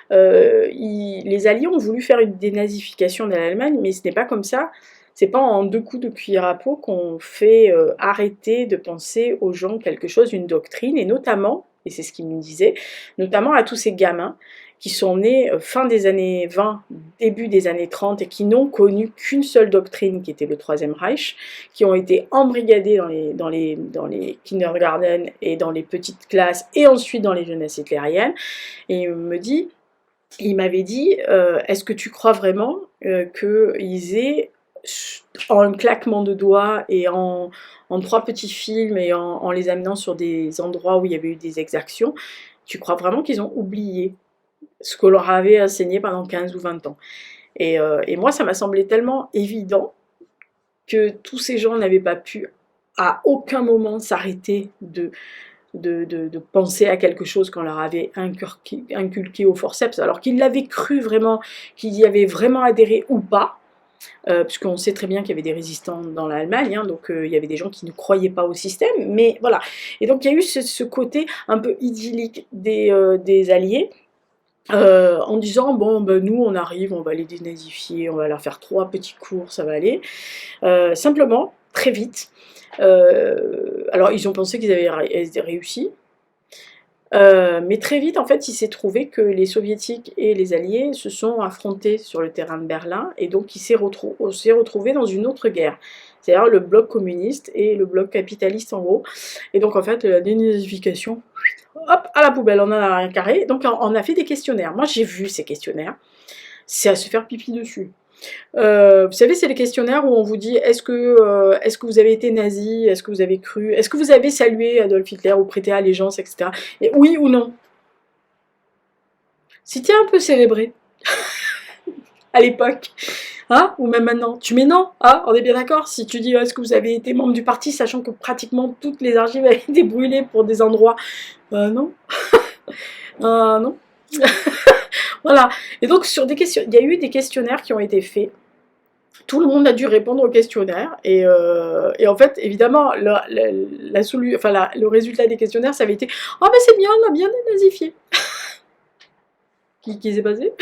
[SPEAKER 1] les Alliés ont voulu faire une dénazification de l'Allemagne, mais ce n'est pas comme ça. C'est pas en 2 coups de cuillère à peau qu'on fait arrêter de penser aux gens quelque chose, une doctrine, et notamment, et c'est ce qu'il me disait, notamment à tous ces gamins qui sont nés fin des années 20, début des années 30, et qui n'ont connu qu'une seule doctrine, qui était le Troisième Reich, qui ont été embrigadés dans les kindergarten et dans les petites classes, et ensuite dans les jeunesses hitlériennes. Et il m'avait dit, est-ce que tu crois vraiment qu'ils aient, en un claquement de doigts et en 3 petits films, et en les amenant sur des endroits où il y avait eu des exactions, tu crois vraiment qu'ils ont oublié ce qu'on leur avait enseigné pendant 15 ou 20 ans? Et moi, ça m'a semblé tellement évident que tous ces gens n'avaient pas pu à aucun moment s'arrêter de penser à quelque chose qu'on leur avait inculqué au forceps, alors qu'ils l'avaient cru vraiment, qu'ils y avaient vraiment adhéré ou pas. Puisqu'on sait très bien qu'il y avait des résistants dans l'Allemagne, hein, donc il y avait des gens qui ne croyaient pas au système, mais voilà. Et donc il y a eu ce côté un peu idyllique des Alliés, en disant, bon, ben, nous on arrive, on va les dénazifier, on va leur faire 3 petits cours, ça va aller. Simplement, très vite, alors ils ont pensé qu'ils avaient réussi, mais très vite, en fait, il s'est trouvé que les soviétiques et les alliés se sont affrontés sur le terrain de Berlin, et donc on s'est retrouvé dans une autre guerre, c'est-à-dire le bloc communiste et le bloc capitaliste en gros. Et donc en fait, la dénazification, hop, à la poubelle, on en a rien carré. Donc on a fait des questionnaires. Moi j'ai vu ces questionnaires, c'est à se faire pipi dessus. Vous savez, c'est les questionnaires où on vous dit, est-ce que vous avez été nazi, est-ce que vous avez cru, est-ce que vous avez salué Adolf Hitler ou prêté allégeance, etc. Et oui ou non. Si tu es un peu célébré, à l'époque, hein, ou même maintenant, tu mets non, hein, on est bien d'accord. Si tu dis, est-ce que vous avez été membre du parti, sachant que pratiquement toutes les archives avaient été brûlées pour des endroits, non, non. Voilà. Et donc sur des questions, il y a eu des questionnaires qui ont été faits. Tout le monde a dû répondre au questionnaire, et en fait, évidemment, le résultat des questionnaires, ça avait été « Oh, mais c'est bien, on a bien dénazifié !» Qui s'est passé?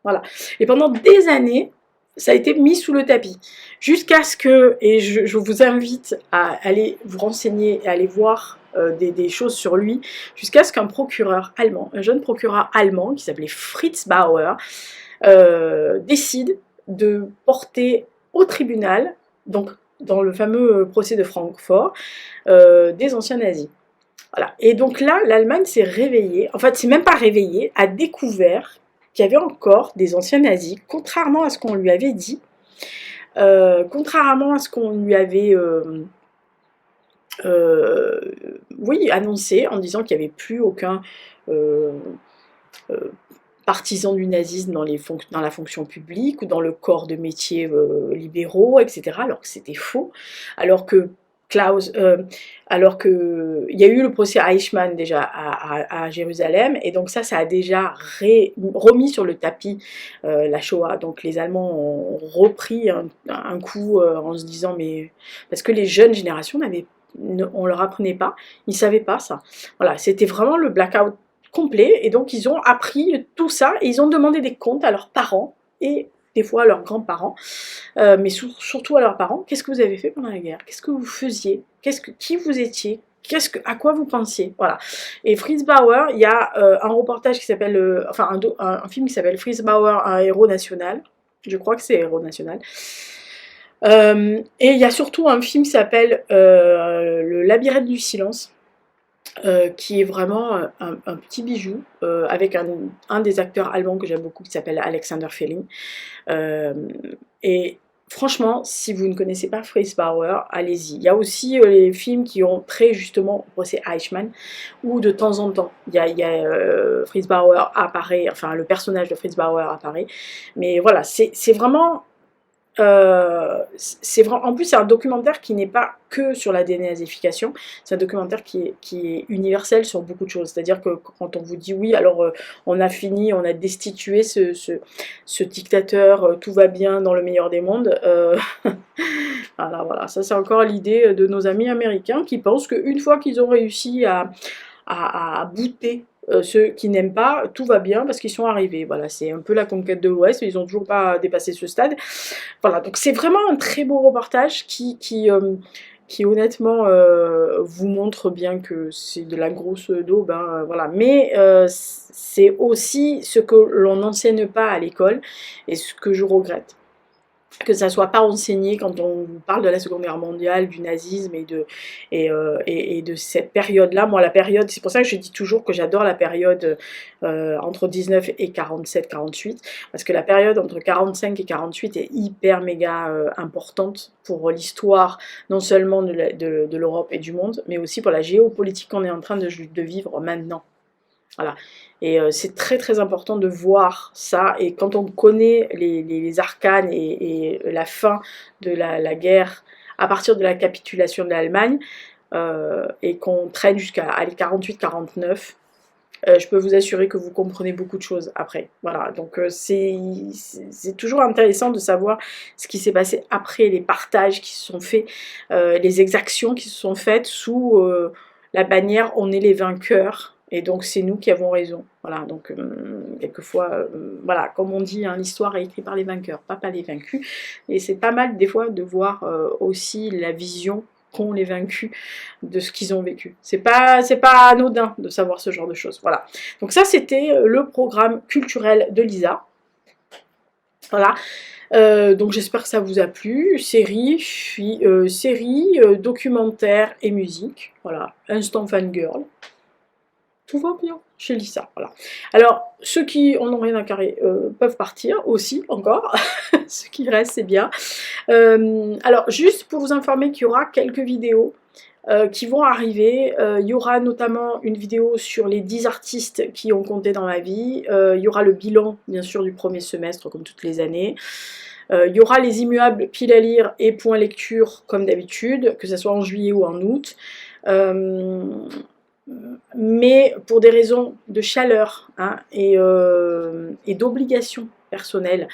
[SPEAKER 1] Voilà. Et pendant des années, ça a été mis sous le tapis. Jusqu'à ce que, et je vous invite à aller vous renseigner et aller voir des choses sur lui, jusqu'à ce qu'un procureur allemand, un jeune procureur allemand qui s'appelait Fritz Bauer, décide de porter au tribunal, donc dans le fameux procès de Francfort, des anciens nazis. Voilà. Et donc là, l'Allemagne s'est réveillée, en fait, c'est même pas réveillée, a découvert qu'il y avait encore des anciens nazis, contrairement à ce qu'on lui avait dit, contrairement à ce qu'on lui avait oui, annoncé, en disant qu'il n'y avait plus aucun euh, euh, partisan du nazisme dans la fonction publique ou dans le corps de métiers libéraux, etc., alors que c'était faux, alors que Klaus, alors que il y a eu le procès Eichmann déjà à Jérusalem, et donc ça a déjà remis sur le tapis la Shoah. Donc les Allemands ont repris un coup en se disant, mais parce que les jeunes générations on leur apprenait pas, ils savaient pas ça. Voilà, c'était vraiment le blackout complet, et donc ils ont appris tout ça et ils ont demandé des comptes à leurs parents et des fois à leurs grands-parents, mais surtout à leurs parents. Qu'est-ce que vous avez fait pendant la guerre? Qu'est-ce que vous faisiez? Qui vous étiez? À quoi vous pensiez? Voilà. Et Fritz Bauer, il y a un reportage qui s'appelle, enfin un film qui s'appelle Fritz Bauer, un héros national. Je crois que c'est héros national. Et il y a surtout un film qui s'appelle Le labyrinthe du silence. Qui est vraiment un petit bijou, avec un des acteurs allemands que j'aime beaucoup qui s'appelle Alexander Felling. Et franchement, si vous ne connaissez pas Fritz Bauer, allez-y. Il y a aussi les films qui ont trait justement au procès Eichmann, où de temps en temps, Fritz Bauer apparaît, enfin le personnage de Fritz Bauer apparaît. Mais voilà, c'est vraiment... en plus c'est un documentaire qui n'est pas que sur la dénazification, c'est un documentaire qui est universel sur beaucoup de choses, c'est-à-dire que quand on vous dit oui, alors on a fini, on a destitué ce dictateur, tout va bien dans le meilleur des mondes, voilà, ça c'est encore l'idée de nos amis américains qui pensent qu'une fois qu'ils ont réussi à bouter ceux qui n'aiment pas, tout va bien parce qu'ils sont arrivés. Voilà, c'est un peu la conquête de l'Ouest, ils n'ont toujours pas dépassé ce stade. Voilà, donc c'est vraiment un très beau reportage qui honnêtement vous montre bien que c'est de la grosse daube, hein, voilà. Mais c'est aussi ce que l'on n'enseigne pas à l'école et ce que je regrette, que ça soit pas enseigné quand on parle de la Seconde Guerre mondiale, du nazisme et de cette période-là. Moi, la période, c'est pour ça que je dis toujours que j'adore la période entre 19 et 47-48, parce que la période entre 45 et 48 est hyper méga importante pour l'histoire, non seulement de l'Europe et du monde, mais aussi pour la géopolitique qu'on est en train de vivre maintenant. Voilà. Et c'est très très important de voir ça, et quand on connaît les arcanes et la fin de la guerre à partir de la capitulation de l'Allemagne, et qu'on traîne jusqu'à 48-49, je peux vous assurer que vous comprenez beaucoup de choses après. Voilà, donc c'est toujours intéressant de savoir ce qui s'est passé après, les partages qui se sont faits, les exactions qui se sont faites sous la bannière on est les vainqueurs. Et donc c'est nous qui avons raison. Voilà, donc quelquefois, voilà, comme on dit, hein, l'histoire est écrite par les vainqueurs, pas par les vaincus. Et c'est pas mal des fois de voir aussi la vision qu'ont les vaincus de ce qu'ils ont vécu. C'est pas anodin de savoir ce genre de choses. Voilà. Donc ça, c'était le programme culturel de Lisa. Voilà. Donc j'espère que ça vous a plu. Série, documentaire et musique. Voilà. Instant fangirl. Tout va bien chez Lisa, voilà. Alors, ceux qui en ont rien à carrer peuvent partir aussi, encore. Ceux qui restent, c'est bien. Alors, juste pour vous informer qu'il y aura quelques vidéos qui vont arriver. Il y aura notamment une vidéo sur les 10 artistes qui ont compté dans ma vie. Il y aura le bilan, bien sûr, du premier semestre, comme toutes les années. Il y aura les immuables piles à lire et points lecture, comme d'habitude, que ce soit en juillet ou en août. Mais pour des raisons de chaleur, hein, et d'obligation personnelle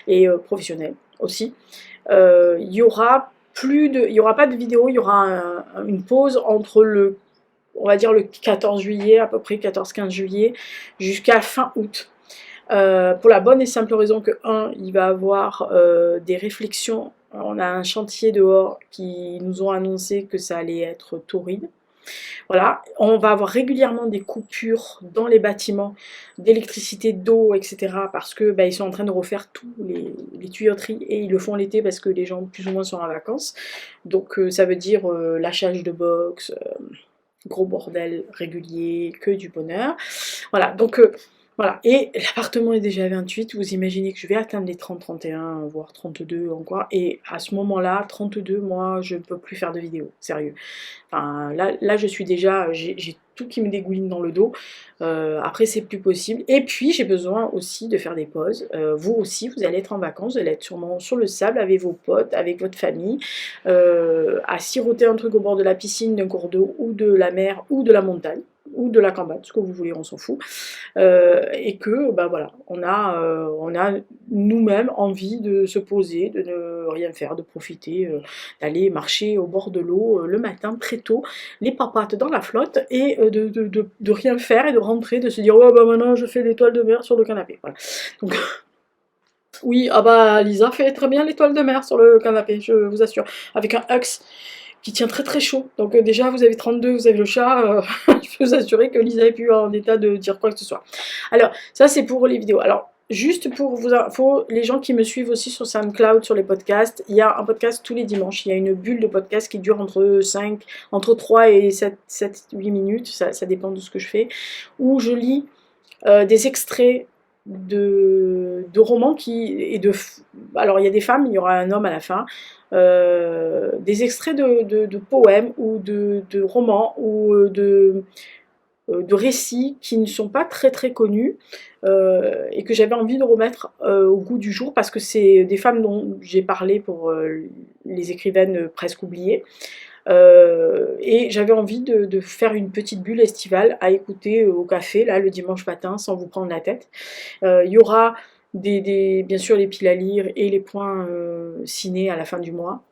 [SPEAKER 1] et professionnelle aussi, il y aura pas de vidéo, il y aura une pause entre on va dire le 14 juillet, à peu près 14-15 juillet, jusqu'à fin août. Pour la bonne et simple raison que, il va avoir des réflexions. On a un chantier dehors qui nous ont annoncé que ça allait être torride. Voilà, on va avoir régulièrement des coupures dans les bâtiments d'électricité, d'eau, etc. parce que ils sont en train de refaire tous les tuyauteries et ils le font l'été parce que les gens plus ou moins sont en vacances. Donc ça veut dire lâchage de box, gros bordel régulier, que du bonheur. Voilà, donc voilà, et l'appartement est déjà à 28, vous imaginez que je vais atteindre les 30, 31, voire 32 encore, et à ce moment-là, 32, moi, je ne peux plus faire de vidéo, sérieux. Enfin, là je suis déjà, j'ai tout qui me dégouline dans le dos, après c'est plus possible, et puis j'ai besoin aussi de faire des pauses. Vous aussi, vous allez être en vacances, vous allez être sûrement sur le sable avec vos potes, avec votre famille, à siroter un truc au bord de la piscine, d'un cours d'eau, ou de la mer, ou de la montagne, ou de la campagne, ce que vous voulez, on s'en fout. Et que voilà, on a nous-mêmes envie de se poser, de ne rien faire, de profiter, d'aller marcher au bord de l'eau le matin très tôt, les papates dans la flotte, et de rien faire et de rentrer, de se dire ouais maintenant je fais l'étoile de mer sur le canapé. Voilà. Donc oui, ah bah Lisa fait très bien l'étoile de mer sur le canapé, je vous assure, avec un Hux qui tient très très chaud. Donc déjà vous avez 32, vous avez le chat, je peux vous assurer que Lisa est plus en état de dire quoi que ce soit. Alors ça c'est pour les vidéos. Alors juste pour vous info, les gens qui me suivent aussi sur SoundCloud, sur les podcasts, il y a un podcast tous les dimanches, il y a une bulle de podcast qui dure entre 3 et 8 minutes, ça dépend de ce que je fais, où je lis des extraits de romans alors il y a des femmes, il y aura un homme à la fin, des extraits de poèmes ou de romans ou de récits qui ne sont pas très très connus, et que j'avais envie de remettre au goût du jour parce que c'est des femmes dont j'ai parlé pour les écrivaines presque oubliées. Et j'avais envie de faire une petite bulle estivale à écouter au café, là, le dimanche matin, sans vous prendre la tête. Il y aura bien sûr les piles à lire et les points ciné à la fin du mois.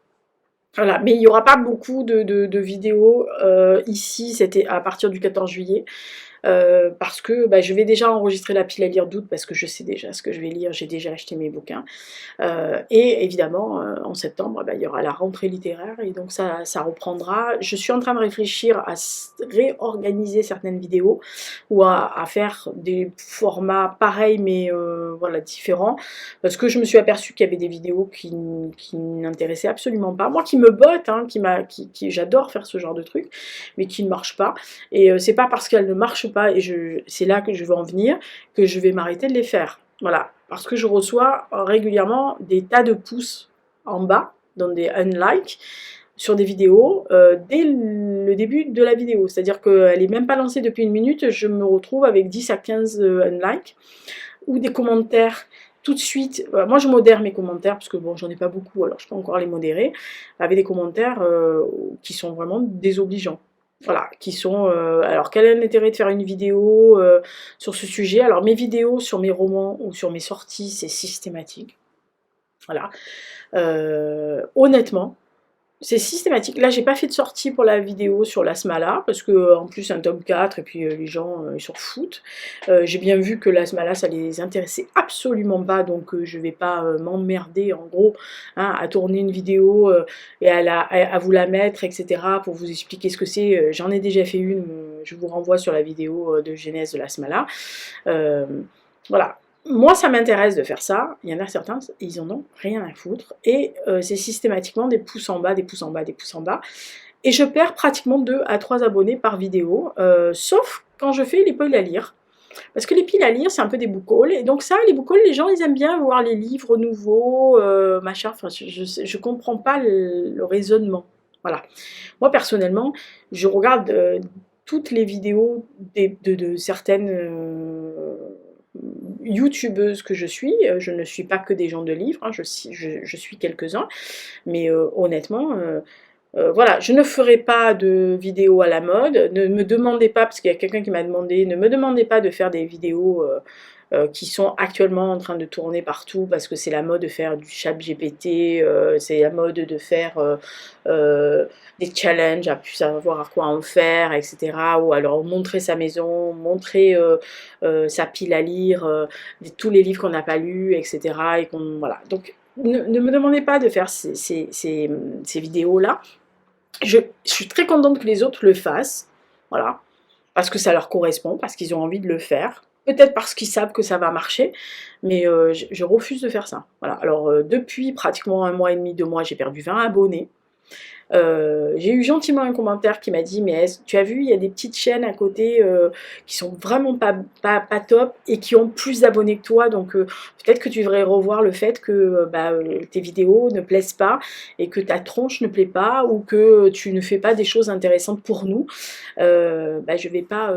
[SPEAKER 1] Voilà, mais il n'y aura pas beaucoup de vidéos ici, c'était à partir du 14 juillet. Parce que je vais déjà enregistrer la pile à lire d'août parce que je sais déjà ce que je vais lire, j'ai déjà acheté mes bouquins. Et évidemment, en septembre, il y aura la rentrée littéraire et donc ça reprendra. Je suis en train de réfléchir à réorganiser certaines vidéos ou à faire des formats pareils mais voilà, différents, parce que je me suis aperçue qu'il y avait des vidéos qui n'intéressaient absolument pas. Moi qui me botte, hein, j'adore faire ce genre de trucs, mais qui ne marchent pas. Et c'est pas parce qu'elles ne marchent pas, et c'est là que je veux en venir, que je vais m'arrêter de les faire. Voilà, parce que je reçois régulièrement des tas de pouces en bas, dans des unlikes, sur des vidéos, dès le début de la vidéo. C'est-à-dire qu'elle n'est même pas lancée depuis une minute, je me retrouve avec 10 à 15 unlikes, ou des commentaires tout de suite. Moi je modère mes commentaires, parce que bon, j'en ai pas beaucoup, alors je peux encore les modérer, avec des commentaires qui sont vraiment désobligeants. Voilà, qui sont... alors, quel est l'intérêt de faire une vidéo sur ce sujet? Alors, mes vidéos sur mes romans ou sur mes sorties, c'est systématique. Voilà. Honnêtement, c'est systématique. Là, j'ai pas fait de sortie pour la vidéo sur l'Asmala, parce que en plus, c'est un tome 4, et puis les gens, ils s'en foutent. J'ai bien vu que l'Asmala, ça les intéressait absolument pas, donc je vais pas m'emmerder, en gros, hein, à tourner une vidéo et à vous la mettre, etc., pour vous expliquer ce que c'est. J'en ai déjà fait une, je vous renvoie sur la vidéo de genèse de l'Asmala. Voilà. Moi, ça m'intéresse de faire ça. Il y en a certains, ils en ont rien à foutre. Et c'est systématiquement des pouces en bas, des pouces en bas, des pouces en bas. Et je perds pratiquement 2 à 3 abonnés par vidéo, sauf quand je fais les piles à lire. Parce que les piles à lire, c'est un peu des book hauls. Et donc ça, les book hauls, les gens, ils aiment bien voir les livres nouveaux, machin. Enfin, je comprends pas le raisonnement. Voilà. Moi, personnellement, je regarde toutes les vidéos de certaines... youtubeuses que je ne suis pas que des gens de livres, hein, je suis quelques-uns, mais honnêtement, voilà, je ne ferai pas de vidéos à la mode, ne me demandez pas, parce qu'il y a quelqu'un qui m'a demandé, ne me demandez pas de faire des vidéos qui sont actuellement en train de tourner partout parce que c'est la mode de faire du chat GPT, c'est la mode de faire des challenges à plus savoir à quoi en faire, etc. Ou alors montrer sa maison, montrer sa pile à lire, tous les livres qu'on n'a pas lus, etc. Et voilà. Donc ne me demandez pas de faire ces vidéos-là. Je suis très contente que les autres le fassent, voilà, parce que ça leur correspond, parce qu'ils ont envie de le faire. Peut-être parce qu'ils savent que ça va marcher, mais je refuse de faire ça. Voilà. Alors, depuis pratiquement 1 mois et demi, 2 mois, j'ai perdu 20 abonnés. J'ai eu gentiment un commentaire qui m'a dit mais tu as vu, il y a des petites chaînes à côté qui sont vraiment pas top et qui ont plus d'abonnés que toi, donc peut-être que tu devrais revoir le fait que tes vidéos ne plaisent pas et que ta tronche ne plaît pas ou que tu ne fais pas des choses intéressantes pour nous. Je vais pas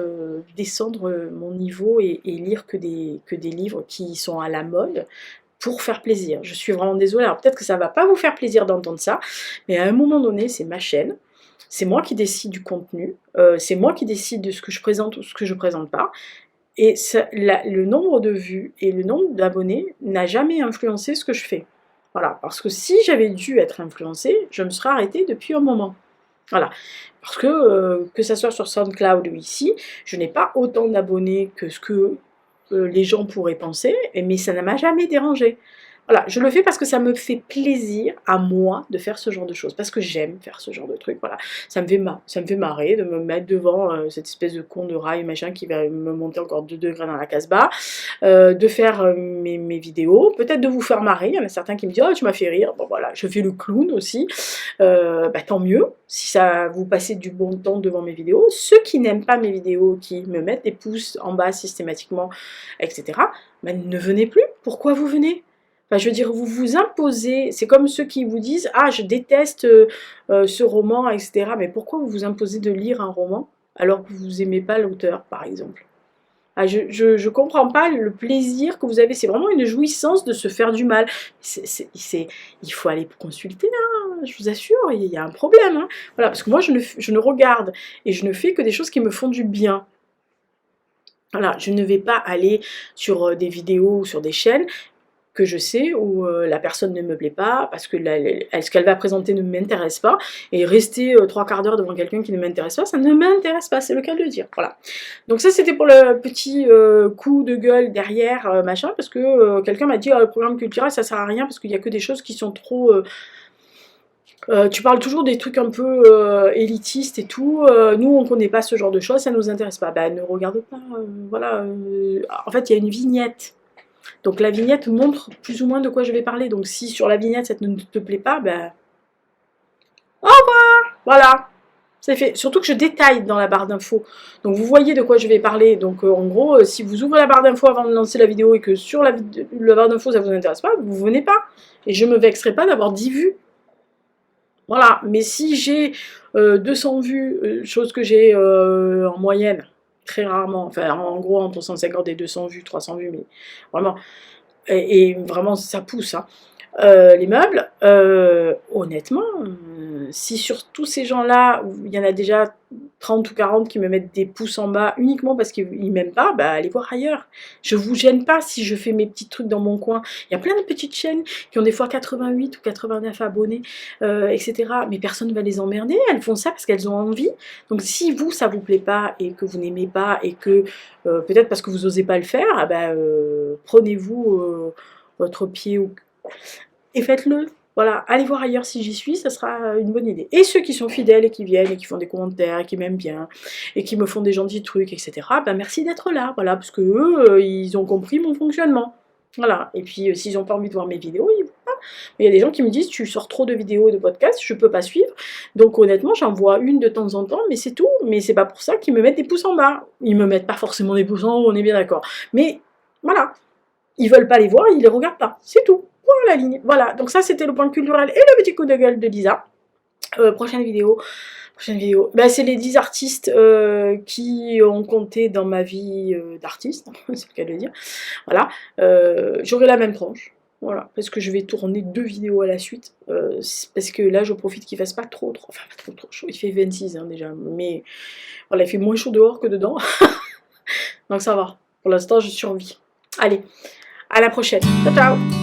[SPEAKER 1] descendre mon niveau et lire que des livres qui sont à la mode pour faire plaisir. Je suis vraiment désolée. Alors peut-être que ça va pas vous faire plaisir d'entendre ça, mais à un moment donné, c'est ma chaîne. C'est moi qui décide du contenu. C'est moi qui décide de ce que je présente ou ce que je présente pas. Et le nombre de vues et le nombre d'abonnés n'a jamais influencé ce que je fais. Voilà. Parce que si j'avais dû être influencée, je me serais arrêtée depuis un moment. Voilà. Parce que ça soit sur SoundCloud ou ici, je n'ai pas autant d'abonnés que ce que les gens pourraient penser, mais ça ne m'a jamais dérangé. Voilà, je le fais parce que ça me fait plaisir à moi de faire ce genre de choses, parce que j'aime faire ce genre de trucs, voilà. Ça me fait marrer de me mettre devant cette espèce de con de rail machin qui va me monter encore 2 degrés dans la Casbah, de faire mes vidéos, peut-être de vous faire marrer, il y en a certains qui me disent « Oh, tu m'as fait rire », bon voilà, je fais le clown aussi, tant mieux, si ça vous passez du bon temps devant mes vidéos. Ceux qui n'aiment pas mes vidéos, qui me mettent des pouces en bas systématiquement, etc., ne venez plus, pourquoi vous venez ? Enfin, je veux dire, vous vous imposez, c'est comme ceux qui vous disent « Ah, je déteste ce roman, etc. » Mais pourquoi vous vous imposez de lire un roman alors que vous n'aimez pas l'auteur, par exemple ? Je comprends pas le plaisir que vous avez, c'est vraiment une jouissance de se faire du mal. Il faut aller consulter, hein, je vous assure, il y a un problème. Hein. Voilà, parce que moi, je ne regarde et je ne fais que des choses qui me font du bien. Voilà, je ne vais pas aller sur des vidéos ou sur des chaînes que je sais où la personne ne me plaît pas parce que ce qu'elle va présenter ne m'intéresse pas, et rester 3 quarts d'heure devant quelqu'un qui ne m'intéresse pas, ça ne m'intéresse pas, c'est le cas de le dire, voilà. Donc ça c'était pour le petit coup de gueule derrière, machin, parce que quelqu'un m'a dit « le programme culturel ça sert à rien parce qu'il y a que des choses qui sont trop... tu parles toujours des trucs un peu élitistes et tout, nous on connaît pas ce genre de choses, ça nous intéresse pas. » Ne regarde pas, voilà. En fait il y a une vignette. Donc la vignette montre plus ou moins de quoi je vais parler. Donc si sur la vignette ça ne te plaît pas, au revoir. Voilà, c'est fait. Surtout que je détaille dans la barre d'infos. Donc vous voyez de quoi je vais parler. Donc en gros, si vous ouvrez la barre d'infos avant de lancer la vidéo et que sur la barre d'infos ça vous intéresse pas, vous venez pas. Et je me vexerai pas d'avoir 10 vues. Voilà, mais si j'ai 200 vues, chose que j'ai en moyenne, très rarement, enfin en gros entre 150 et 200 vues, 300 vues, mais vraiment, et vraiment ça pousse, hein. Les meubles, honnêtement, si sur tous ces gens-là, il y en a déjà 30 ou 40 qui me mettent des pouces en bas uniquement parce qu'ils m'aiment pas, allez voir ailleurs. Je vous gêne pas si je fais mes petits trucs dans mon coin. Il y a plein de petites chaînes qui ont des fois 88 ou 89 abonnés, etc. Mais personne ne va les emmerder, elles font ça parce qu'elles ont envie. Donc si vous, ça vous plaît pas et que vous n'aimez pas et que peut-être parce que vous osez pas le faire, prenez-vous votre pied et faites-le. Voilà, allez voir ailleurs si j'y suis, ça sera une bonne idée. Et ceux qui sont fidèles et qui viennent et qui font des commentaires, et qui m'aiment bien, et qui me font des gentils trucs, etc., merci d'être là, voilà, parce que eux, ils ont compris mon fonctionnement. Voilà, et puis s'ils n'ont pas envie de voir mes vidéos, ils vont pas. Mais il y a des gens qui me disent, tu sors trop de vidéos et de podcasts, je peux pas suivre. Donc honnêtement, j'en vois une de temps en temps, mais c'est tout. Mais c'est pas pour ça qu'ils me mettent des pouces en bas. Ils me mettent pas forcément des pouces en haut, on est bien d'accord. Mais voilà, ils veulent pas les voir, ils les regardent pas, c'est tout. La ligne. Voilà, donc ça c'était le point culturel et le petit coup de gueule de Lisa. Prochaine vidéo. C'est les 10 artistes qui ont compté dans ma vie d'artiste, c'est le cas de le dire. Voilà, j'aurai la même tranche. Voilà, parce que je vais tourner 2 vidéos à la suite. Parce que là, je profite qu'il fasse pas trop chaud. Il fait 26 hein, déjà, mais voilà, il fait moins chaud dehors que dedans. Donc ça va. Pour l'instant, je survis. Allez, à la prochaine. Ciao, ciao.